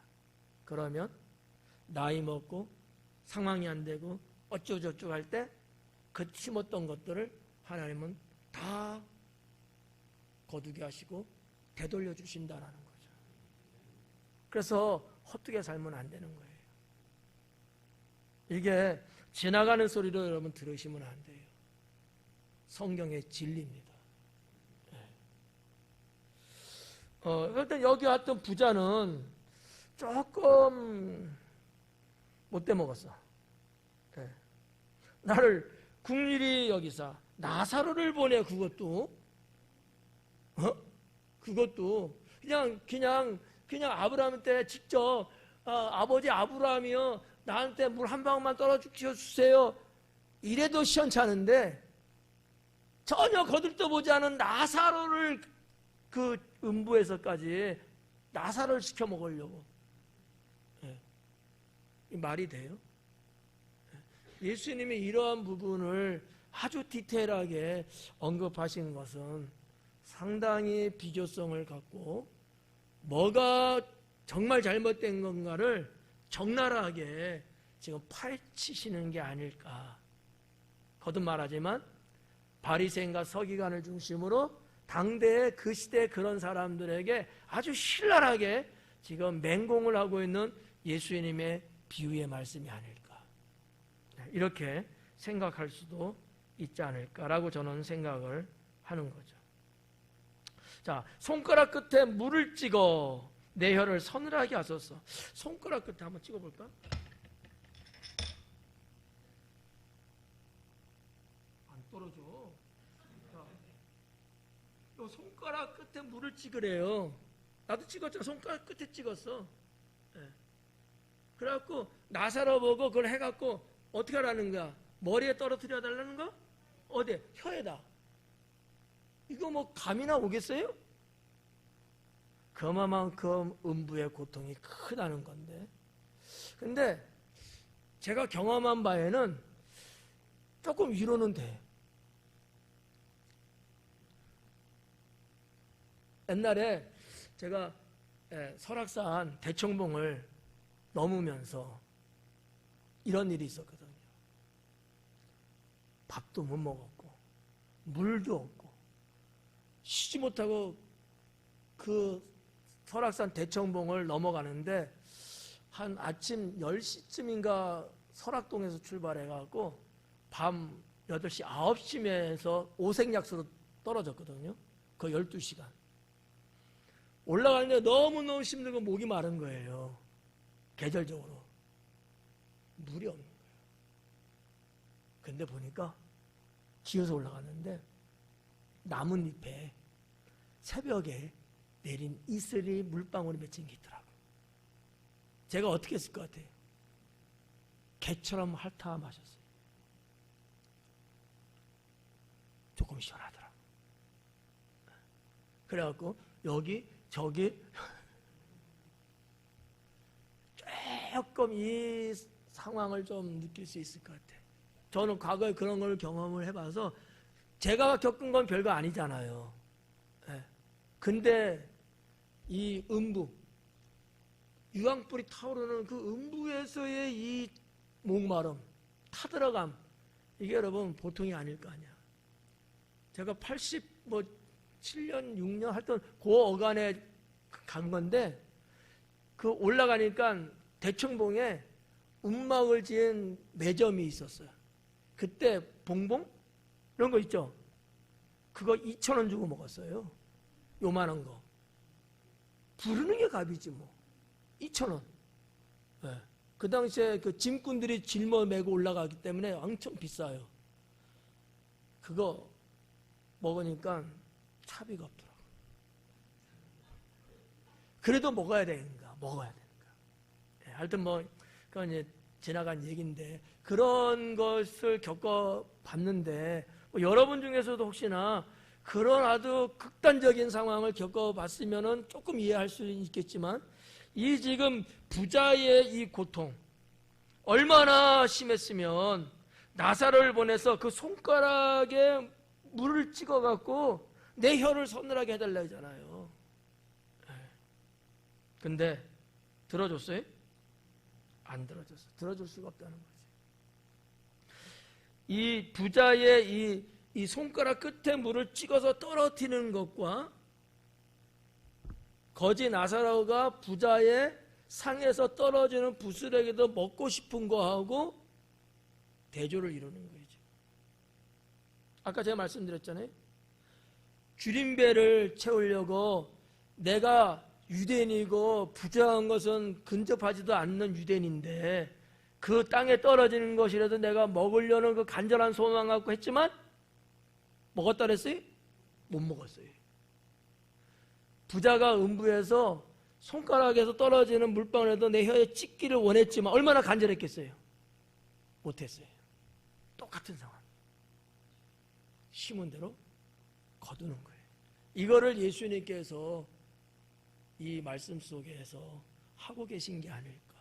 그러면 나이 먹고 상황이 안 되고 어쩌고저쩌고 할 때 그 심었던 것들을 하나님은 다 거두게 하시고 되돌려 주신다라는 거죠. 그래서 헛되게 살면 안 되는 거예요. 이게 지나가는 소리로 여러분 들으시면 안 돼요. 성경의 진리입니다. 일단 여기 왔던 부자는 조금 못돼 먹었어. 나를 국률이 여기서 나사로를 보내. 그것도 그냥 아브라함한테 직접 아버지 아브라함이요, 나한테 물 한 방울만 떨어져 주세요. 이래도 시원찮은데 전혀 거들떠 보지 않은 나사로를 그 음부에서까지 나사로를 시켜 먹으려고. 이 말이 돼요? 예수님이 이러한 부분을 아주 디테일하게 언급하신 것은 상당히 비교성을 갖고 뭐가 정말 잘못된 건가를 적나라하게 지금 파헤치시는 게 아닐까. 거듭 말하지만 바리새인과 서기관을 중심으로 당대의 그 시대 그런 사람들에게 아주 신랄하게 지금 맹공을 하고 있는 예수님의 비유의 말씀이 아닐까, 이렇게 생각할 수도 있지 않을까라고 저는 생각을 하는 거죠. 자, 손가락 끝에 물을 찍어 내 혀를 서늘하게 하소서. 손가락 끝에 한번 찍어볼까? 안 떨어져. 자, 요 손가락 끝에 물을 찍으래요. 나도 찍었잖아. 손가락 끝에 찍었어. 그래갖고 나사로 보고 그걸 해갖고 어떻게 하라는 거야? 머리에 떨어뜨려 달라는 거? 어디? 혀에다. 이거 뭐 감이나 오겠어요? 그만큼 음부의 고통이 크다는 건데. 근데 제가 경험한 바에는 조금 위로는 돼. 옛날에 제가 설악산 대청봉을 넘으면서 이런 일이 있었거든요. 밥도 못 먹었고 물도 없고 쉬지 못하고 그 설악산 대청봉을 넘어가는데 한 아침 10시쯤인가 설악동에서 출발해갖고 밤 8시, 9시면서 오색약수로 떨어졌거든요. 그 12시간. 올라가는데 너무너무 힘들고 목이 마른 거예요. 계절적으로. 물이 없는 거예요. 근데 보니까 기어서 올라갔는데 나뭇잎에 새벽에 내린 이슬이 물방울이 맺힌 게 있더라고요. 제가 어떻게 했을 것 같아요? 개처럼 핥아 마셨어요. 조금 시원하더라고요. 그래갖고 여기 저기 조금 이 상황을 좀 느낄 수 있을 것 같아요. 저는 과거에 그런 걸 경험을 해봐서 제가 겪은 건 별거 아니잖아요. 근데 이 음부, 유황불이 타오르는 그 음부에서의 이 목마름, 타들어감, 이게 여러분 보통이 아닐 거 아니야. 제가 7년, 6년 하여튼 그 어간에 간 건데 그 올라가니까 대청봉에 움막을 지은 매점이 있었어요. 그때 봉봉? 이런 거 있죠? 그거 2,000원 주고 먹었어요. 요만한 거. 부르는 게 값이지 뭐. 2,000원. 네. 그 당시에 그 짐꾼들이 짊어매고 올라가기 때문에 엄청 비싸요. 그거 먹으니까 차비가 없더라고. 그래도 먹어야 되는가? 먹어야 되는가? 네. 하여튼 뭐 그건 이제 지나간 얘기인데 그런 것을 겪어봤는데 뭐 여러분 중에서도 혹시나 그런 아주 극단적인 상황을 겪어봤으면 조금 이해할 수 있겠지만 이 지금 부자의 이 고통 얼마나 심했으면 나사로를 보내서 그 손가락에 물을 찍어갖고 내 혀를 서늘하게 해달라 하잖아요. 근데 들어줬어요? 안 들어줬어요. 들어줄 수가 없다는 거지. 이 부자의 이 손가락 끝에 물을 찍어서 떨어뜨리는 것과 거지 나사로가 부자의 상에서 떨어지는 부스러기도 먹고 싶은 거하고 대조를 이루는 거죠. 아까 제가 말씀드렸잖아요. 줄임배를 채우려고 내가 유대인이고 부자한 것은 근접하지도 않는 유대인인데 그 땅에 떨어지는 것이라도 내가 먹으려는 그 간절한 소망 갖고 했지만 먹었다 그랬어요? 못 먹었어요. 부자가 음부에서 손가락에서 떨어지는 물방울에도 내 혀에 찍기를 원했지만 얼마나 간절했겠어요? 못했어요. 똑같은 상황. 심은 대로 거두는 거예요. 이거를 예수님께서 이 말씀 속에서 하고 계신 게 아닐까.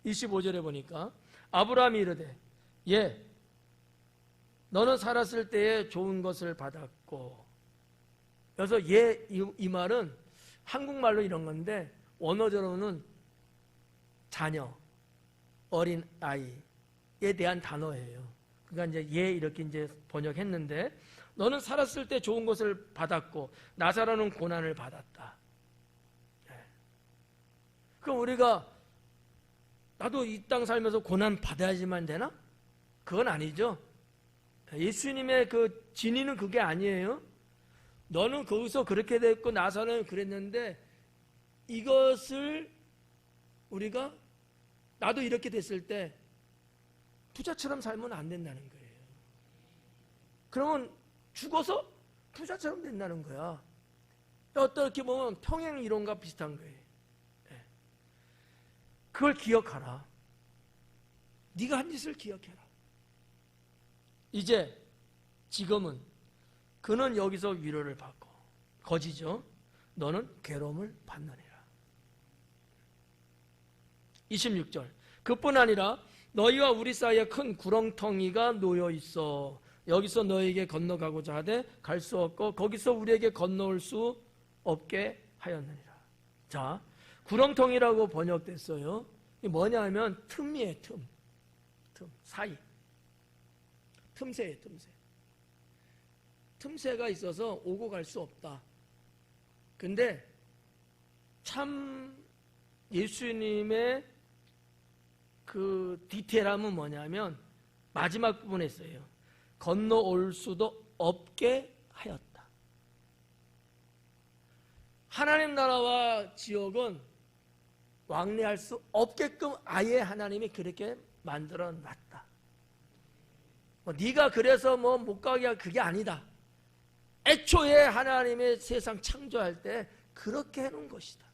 25절에 보니까 아브라함이 이르되 예 너는 살았을 때에 좋은 것을 받았고, 그래서 이 말은 한국말로 이런 건데 원어적으로는 자녀, 어린 아이에 대한 단어예요. 그러니까 이제 이렇게 이제 번역했는데 너는 살았을 때 좋은 것을 받았고 나사로는 고난을 받았다. 그럼 우리가 나도 이 땅 살면서 고난 받아야지만 되나? 그건 아니죠. 예수님의 그 진의는 그게 아니에요. 너는 거기서 그렇게 됐고 나사로는 그랬는데 이것을 우리가 나도 이렇게 됐을 때 부자처럼 살면 안 된다는 거예요. 그러면 죽어서 부자처럼 된다는 거야. 어떻게 보면 평행 이론과 비슷한 거예요. 그걸 기억하라. 네가 한 짓을 기억해라. 이제 지금은 그는 여기서 위로를 받고 거지죠. 너는 괴로움을 받느니라. 26절 그뿐 아니라 너희와 우리 사이에 큰 구렁텅이가 놓여 있어 여기서 너희에게 건너가고자 하되 갈 수 없고 거기서 우리에게 건너올 수 없게 하였느니라. 자, 구렁텅이라고 번역됐어요. 이게 뭐냐 하면 틈이에요. 틈 사이. 틈새예요. 틈새가 있어서 오고 갈 수 없다. 근데 참 예수님의 그 디테일함은 뭐냐면 마지막 부분에 있어요. 건너올 수도 없게 하였다. 하나님 나라와 지옥은 왕래할 수 없게끔 아예 하나님이 그렇게 만들어 놨다. 네가 그래서 못 가게 그게 아니다. 애초에 하나님의 세상 창조할 때 그렇게 해놓은 것이다.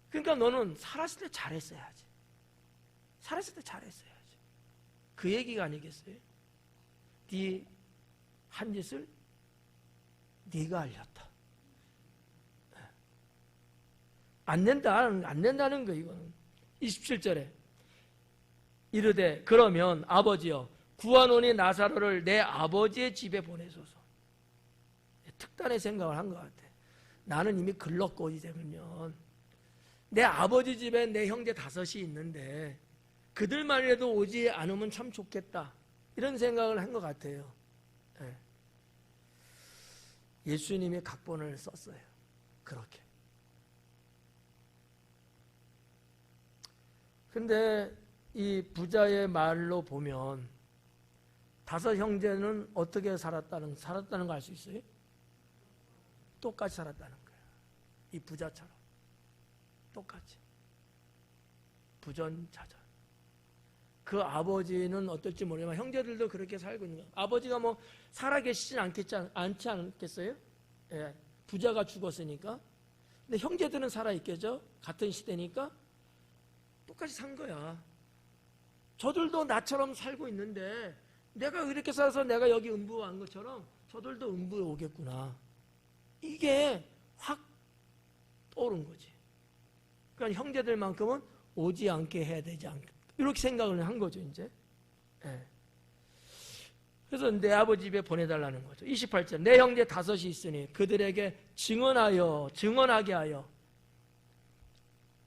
그러니까 너는 살았을 때 잘했어야지. 살았을 때 잘했어야지. 그 얘기가 아니겠어요? 네 한 짓을 네가 알렸다. 안 된다는 거 이거는. 27절에 이르되 그러면 아버지여 구하노니 나사로를 내 아버지의 집에 보내소서. 특단의 생각을 한 것 같아. 나는 이미 글렀고 이제 그러면 내 아버지 집에 내 형제 5이 있는데 그들만이라도 오지 않으면 참 좋겠다. 이런 생각을 한 것 같아요. 예수님이 각본을 썼어요. 그렇게. 근데 이 부자의 말로 보면 5 형제는 어떻게 살았다는 거 알 수 있어요? 똑같이 살았다는 거예요. 이 부자처럼 똑같이 부전자전. 그 아버지는 어떨지 모르지만 형제들도 그렇게 살고 있는 거예요. 아버지가 살아계시진 않지 않겠어요? 예, 부자가 죽었으니까. 근데 형제들은 살아있겠죠? 같은 시대니까 똑같이 산 거야. 저들도 나처럼 살고 있는데 내가 이렇게 살아서 내가 여기 음부 온 것처럼 저들도 음부에 오겠구나. 이게 확 떠오른 거지. 그러니까 형제들만큼은 오지 않게 해야 되지 않겠다. 이렇게 생각을 한 거죠, 이제. 예. 그래서 내 아버지 집에 보내달라는 거죠. 28절. 내 형제 5이 있으니 그들에게 증언하게 하여.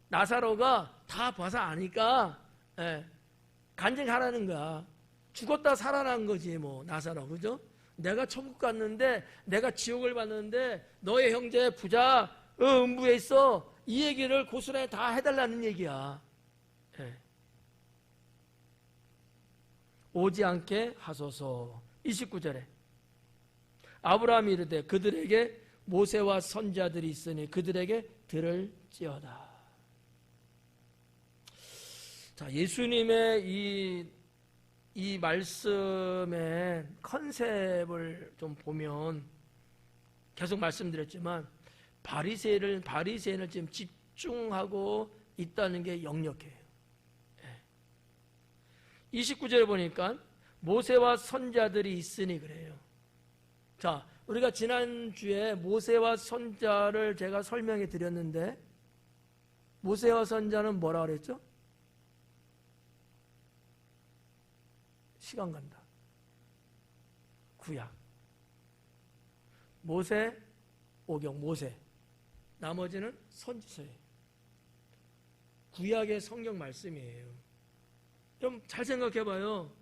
나사로가 다 봐서 아니까, 간증하라는 거야. 죽었다 살아난 거지, 나사로. 그죠? 내가 천국 갔는데 내가 지옥을 봤는데 너의 형제 부자 음부에 있어. 이 얘기를 고스란히 다 해달라는 얘기야. 예. 오지 않게 하소서. 29절에 아브라함이 이르되 그들에게 모세와 선지자들이 있으니 그들에게 들을지어다. 자, 예수님의 이 말씀의 컨셉을 좀 보면 계속 말씀드렸지만 바리새인을 지금 집중하고 있다는 게 역력해요. 29절에 보니까 모세와 선지자들이 있으니 그래요. 자, 우리가 지난주에 모세와 선지자를 제가 설명해 드렸는데 모세와 선지자는 뭐라 그랬죠? 시간 간다. 구약. 모세, 오경, 모세. 나머지는 선지서예요. 구약의 성경 말씀이에요. 좀 잘 생각해 봐요.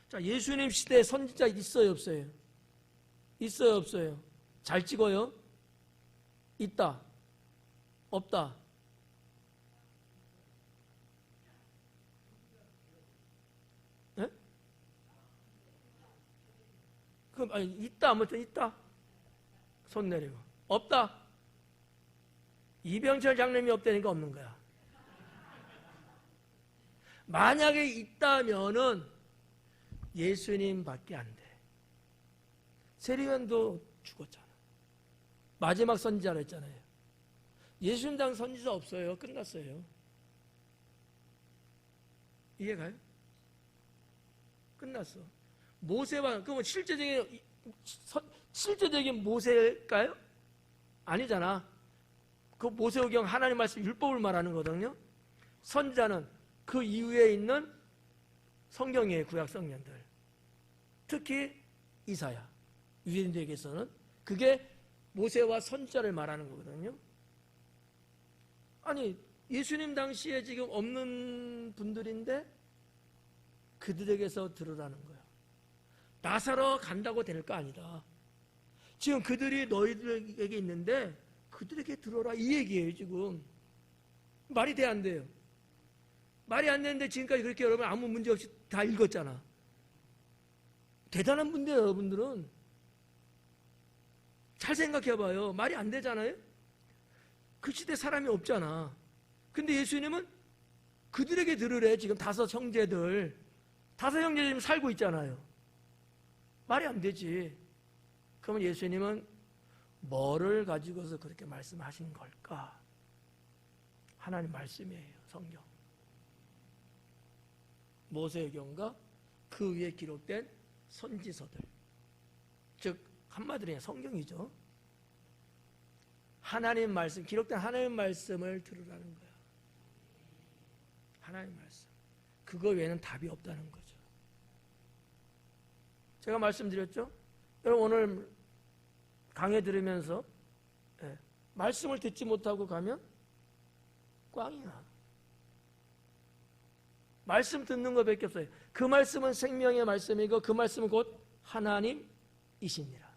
자, 예수님 시대에 선지자 있어요, 없어요? 있어요, 없어요? 잘 찍어요? 있다. 없다. 네? 그럼 아니, 있다, 아무튼 있다. 손 내리고. 없다. 이병철 장님이 없다니까 없는 거야. 만약에 있다면은 예수님밖에 안 돼. 세리연도 죽었잖아. 마지막 선지자라 했잖아요. 예수님 당 선지자 없어요. 끝났어요. 이해가요? 끝났어. 모세와 그러면 실제적인 모세일까요? 아니잖아. 그 모세오경 하나님 말씀 율법을 말하는 거거든요. 선지자는 그 이후에 있는 성경이에요. 구약 성경들. 특히 이사야, 유대인들에게서는 그게 모세와 선지자를 말하는 거거든요. 아니, 예수님 당시에 지금 없는 분들인데 그들에게서 들으라는 거야. 나사로 간다고 될 거 아니다. 지금 그들이 너희들에게 있는데 그들에게 들어라 이 얘기예요. 지금 말이 돼 안 돼요? 말이 안 되는데 지금까지 그렇게 여러분 아무 문제 없이 다 읽었잖아. 대단한 분들 여러분들은 잘 생각해봐요. 말이 안 되잖아요. 그 시대 사람이 없잖아. 근데 예수님은 그들에게 들으래. 지금 다섯 형제들 지금 살고 있잖아요. 말이 안 되지. 그러면 예수님은 뭐를 가지고서 그렇게 말씀하신 걸까? 하나님 말씀이에요. 성경. 모세오경과 그 위에 기록된 선지서들. 즉 한마디로 성경이죠. 하나님 말씀, 기록된 하나님 말씀을 들으라는 거야. 하나님 말씀. 그거 외에는 답이 없다는 거죠. 제가 말씀드렸죠? 여러분 오늘 강의 들으면서 말씀을 듣지 못하고 가면 꽝이야. 말씀 듣는 것밖에 없어요. 그 말씀은 생명의 말씀이고 그 말씀은 곧 하나님이십니다.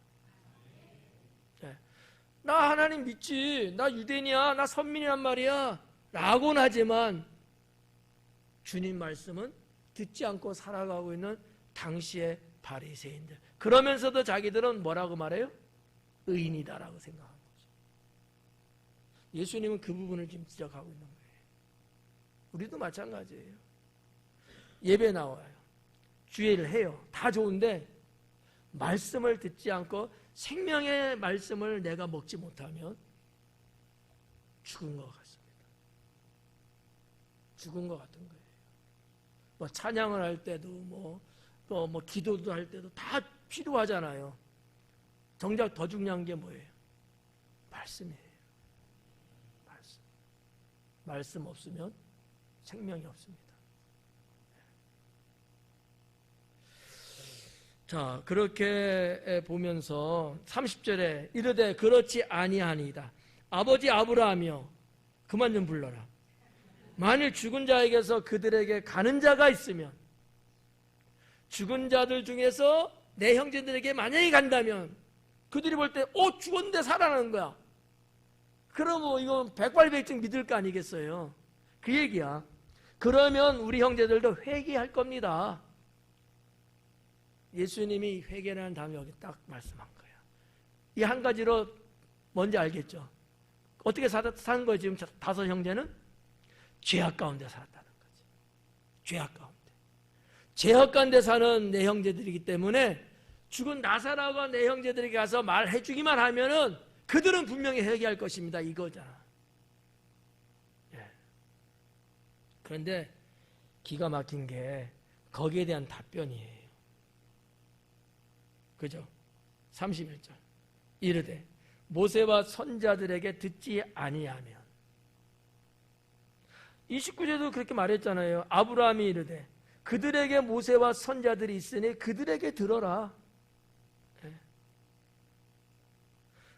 나 하나님 믿지. 나 유대인이야. 나 선민이란 말이야. 라고는 하지만 주님 말씀은 듣지 않고 살아가고 있는 당시의 바리새인들. 그러면서도 자기들은 뭐라고 말해요? 의인이다라고 생각하는 거죠. 예수님은 그 부분을 지금 지적하고 있는 거예요. 우리도 마찬가지예요. 예배 나와요. 주일을 해요. 다 좋은데 말씀을 듣지 않고 생명의 말씀을 내가 먹지 못하면 죽은 것 같습니다. 죽은 것 같은 거예요. 뭐 찬양을 할 때도 또 기도도 할 때도 다 필요하잖아요. 정작 더 중요한 게 뭐예요? 말씀이에요. 말씀 없으면 생명이 없습니다. 자, 그렇게 보면서 30절에 이르되 그렇지 아니하니이다. 아버지 아브라함이여 그만 좀 불러라. 만일 죽은 자에게서 그들에게 가는 자가 있으면 죽은 자들 중에서 내 형제들에게 만약에 간다면 그들이 볼 때 죽었는데 살아나는 거야. 그럼 뭐 이건 백발백중 믿을 거 아니겠어요? 그 얘기야. 그러면 우리 형제들도 회개할 겁니다. 예수님이 회개라는 단어 여기 딱 말씀한 거예요. 이 한 가지로 뭔지 알겠죠? 어떻게 사는 거예요? 지금 5 형제는? 죄악 가운데 살았다는 거지. 죄악 가운데. 죄악 가운데 사는 내 형제들이기 때문에 죽은 나사로가 내 형제들에게 가서 말해주기만 하면은 그들은 분명히 회개할 것입니다. 이거잖아. 예. 그런데 기가 막힌 게 거기에 대한 답변이에요. 그죠? 31절. 이르되 모세와 선자들에게 듣지 아니하면. 29절도 그렇게 말했잖아요. 아브라함이 이르되 그들에게 모세와 선자들이 있으니 그들에게 들어라.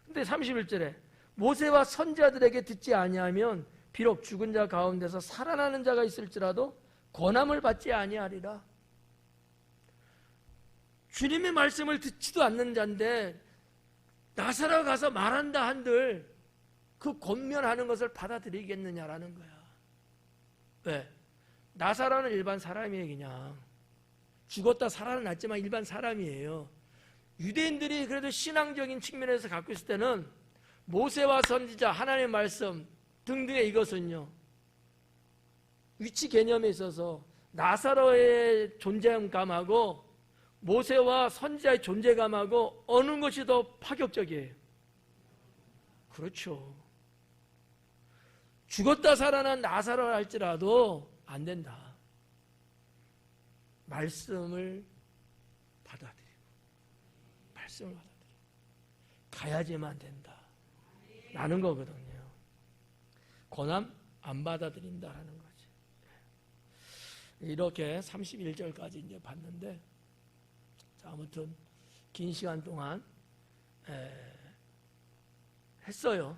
근데 31절에 모세와 선자들에게 듣지 아니하면 비록 죽은 자 가운데서 살아나는 자가 있을지라도 권함을 받지 아니하리라. 주님의 말씀을 듣지도 않는 자인데 나사로 가서 말한다 한들 그 권면하는 것을 받아들이겠느냐라는 거야. 왜? 나사로는 일반 사람이에요. 그냥 죽었다 살아났지만 일반 사람이에요. 유대인들이 그래도 신앙적인 측면에서 갖고 있을 때는 모세와 선지자, 하나님의 말씀 등등의 이것은요, 위치 개념에 있어서 나사로의 존재감하고 모세와 선지자의 존재감하고 어느 것이 더 파격적이에요? 그렇죠. 죽었다 살아난 나사로 할지라도 안 된다. 말씀을 받아들이고 말씀을 받아들이고 가야지만 된다 라는 거거든요. 권함 안 받아들인다라는 거지. 이렇게 31절까지 이제 봤는데, 자, 아무튼 긴 시간 동안 했어요.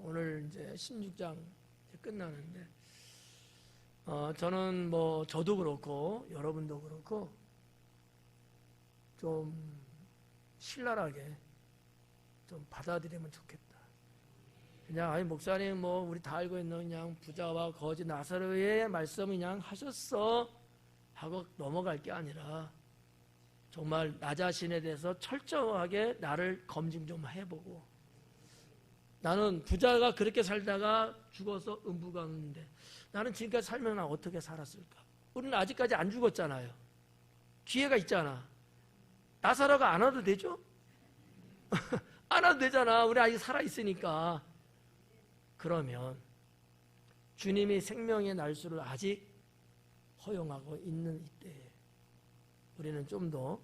오늘 이제 16장 끝나는데, 저는 뭐 저도 그렇고 여러분도 그렇고 좀 신랄하게 좀 받아들이면 좋겠다. 그냥 아니 목사님 뭐 우리 다 알고 있는 그냥 부자와 거지 나사로의 말씀 그냥 하셨어 하고 넘어갈 게 아니라 정말 나 자신에 대해서 철저하게 나를 검증 좀 해보고, 나는 부자가 그렇게 살다가 죽어서 음부가는데 나는 지금까지 살면 어떻게 살았을까? 우리는 아직까지 안 죽었잖아요. 기회가 있잖아. 나사로가 안 와도 되죠? 안 와도 되잖아. 우리 아직 살아있으니까. 그러면 주님이 생명의 날수를 아직 허용하고 있는 이때에 우리는 좀 더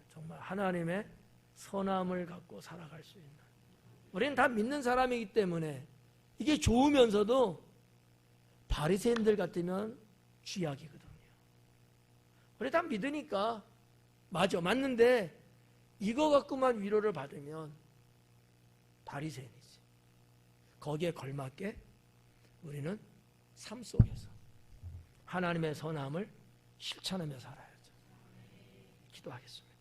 정말 하나님의 선함을 갖고 살아갈 수 있는, 우리는 다 믿는 사람이기 때문에 이게 좋으면서도 바리새인들 같으면 쥐약이거든요. 우리 다 믿으니까 맞아, 맞는데 이거 갖고만 위로를 받으면 바리새인이지. 거기에 걸맞게 우리는 삶 속에서 하나님의 선함을 실천하며 살아야죠. 기도하겠습니다.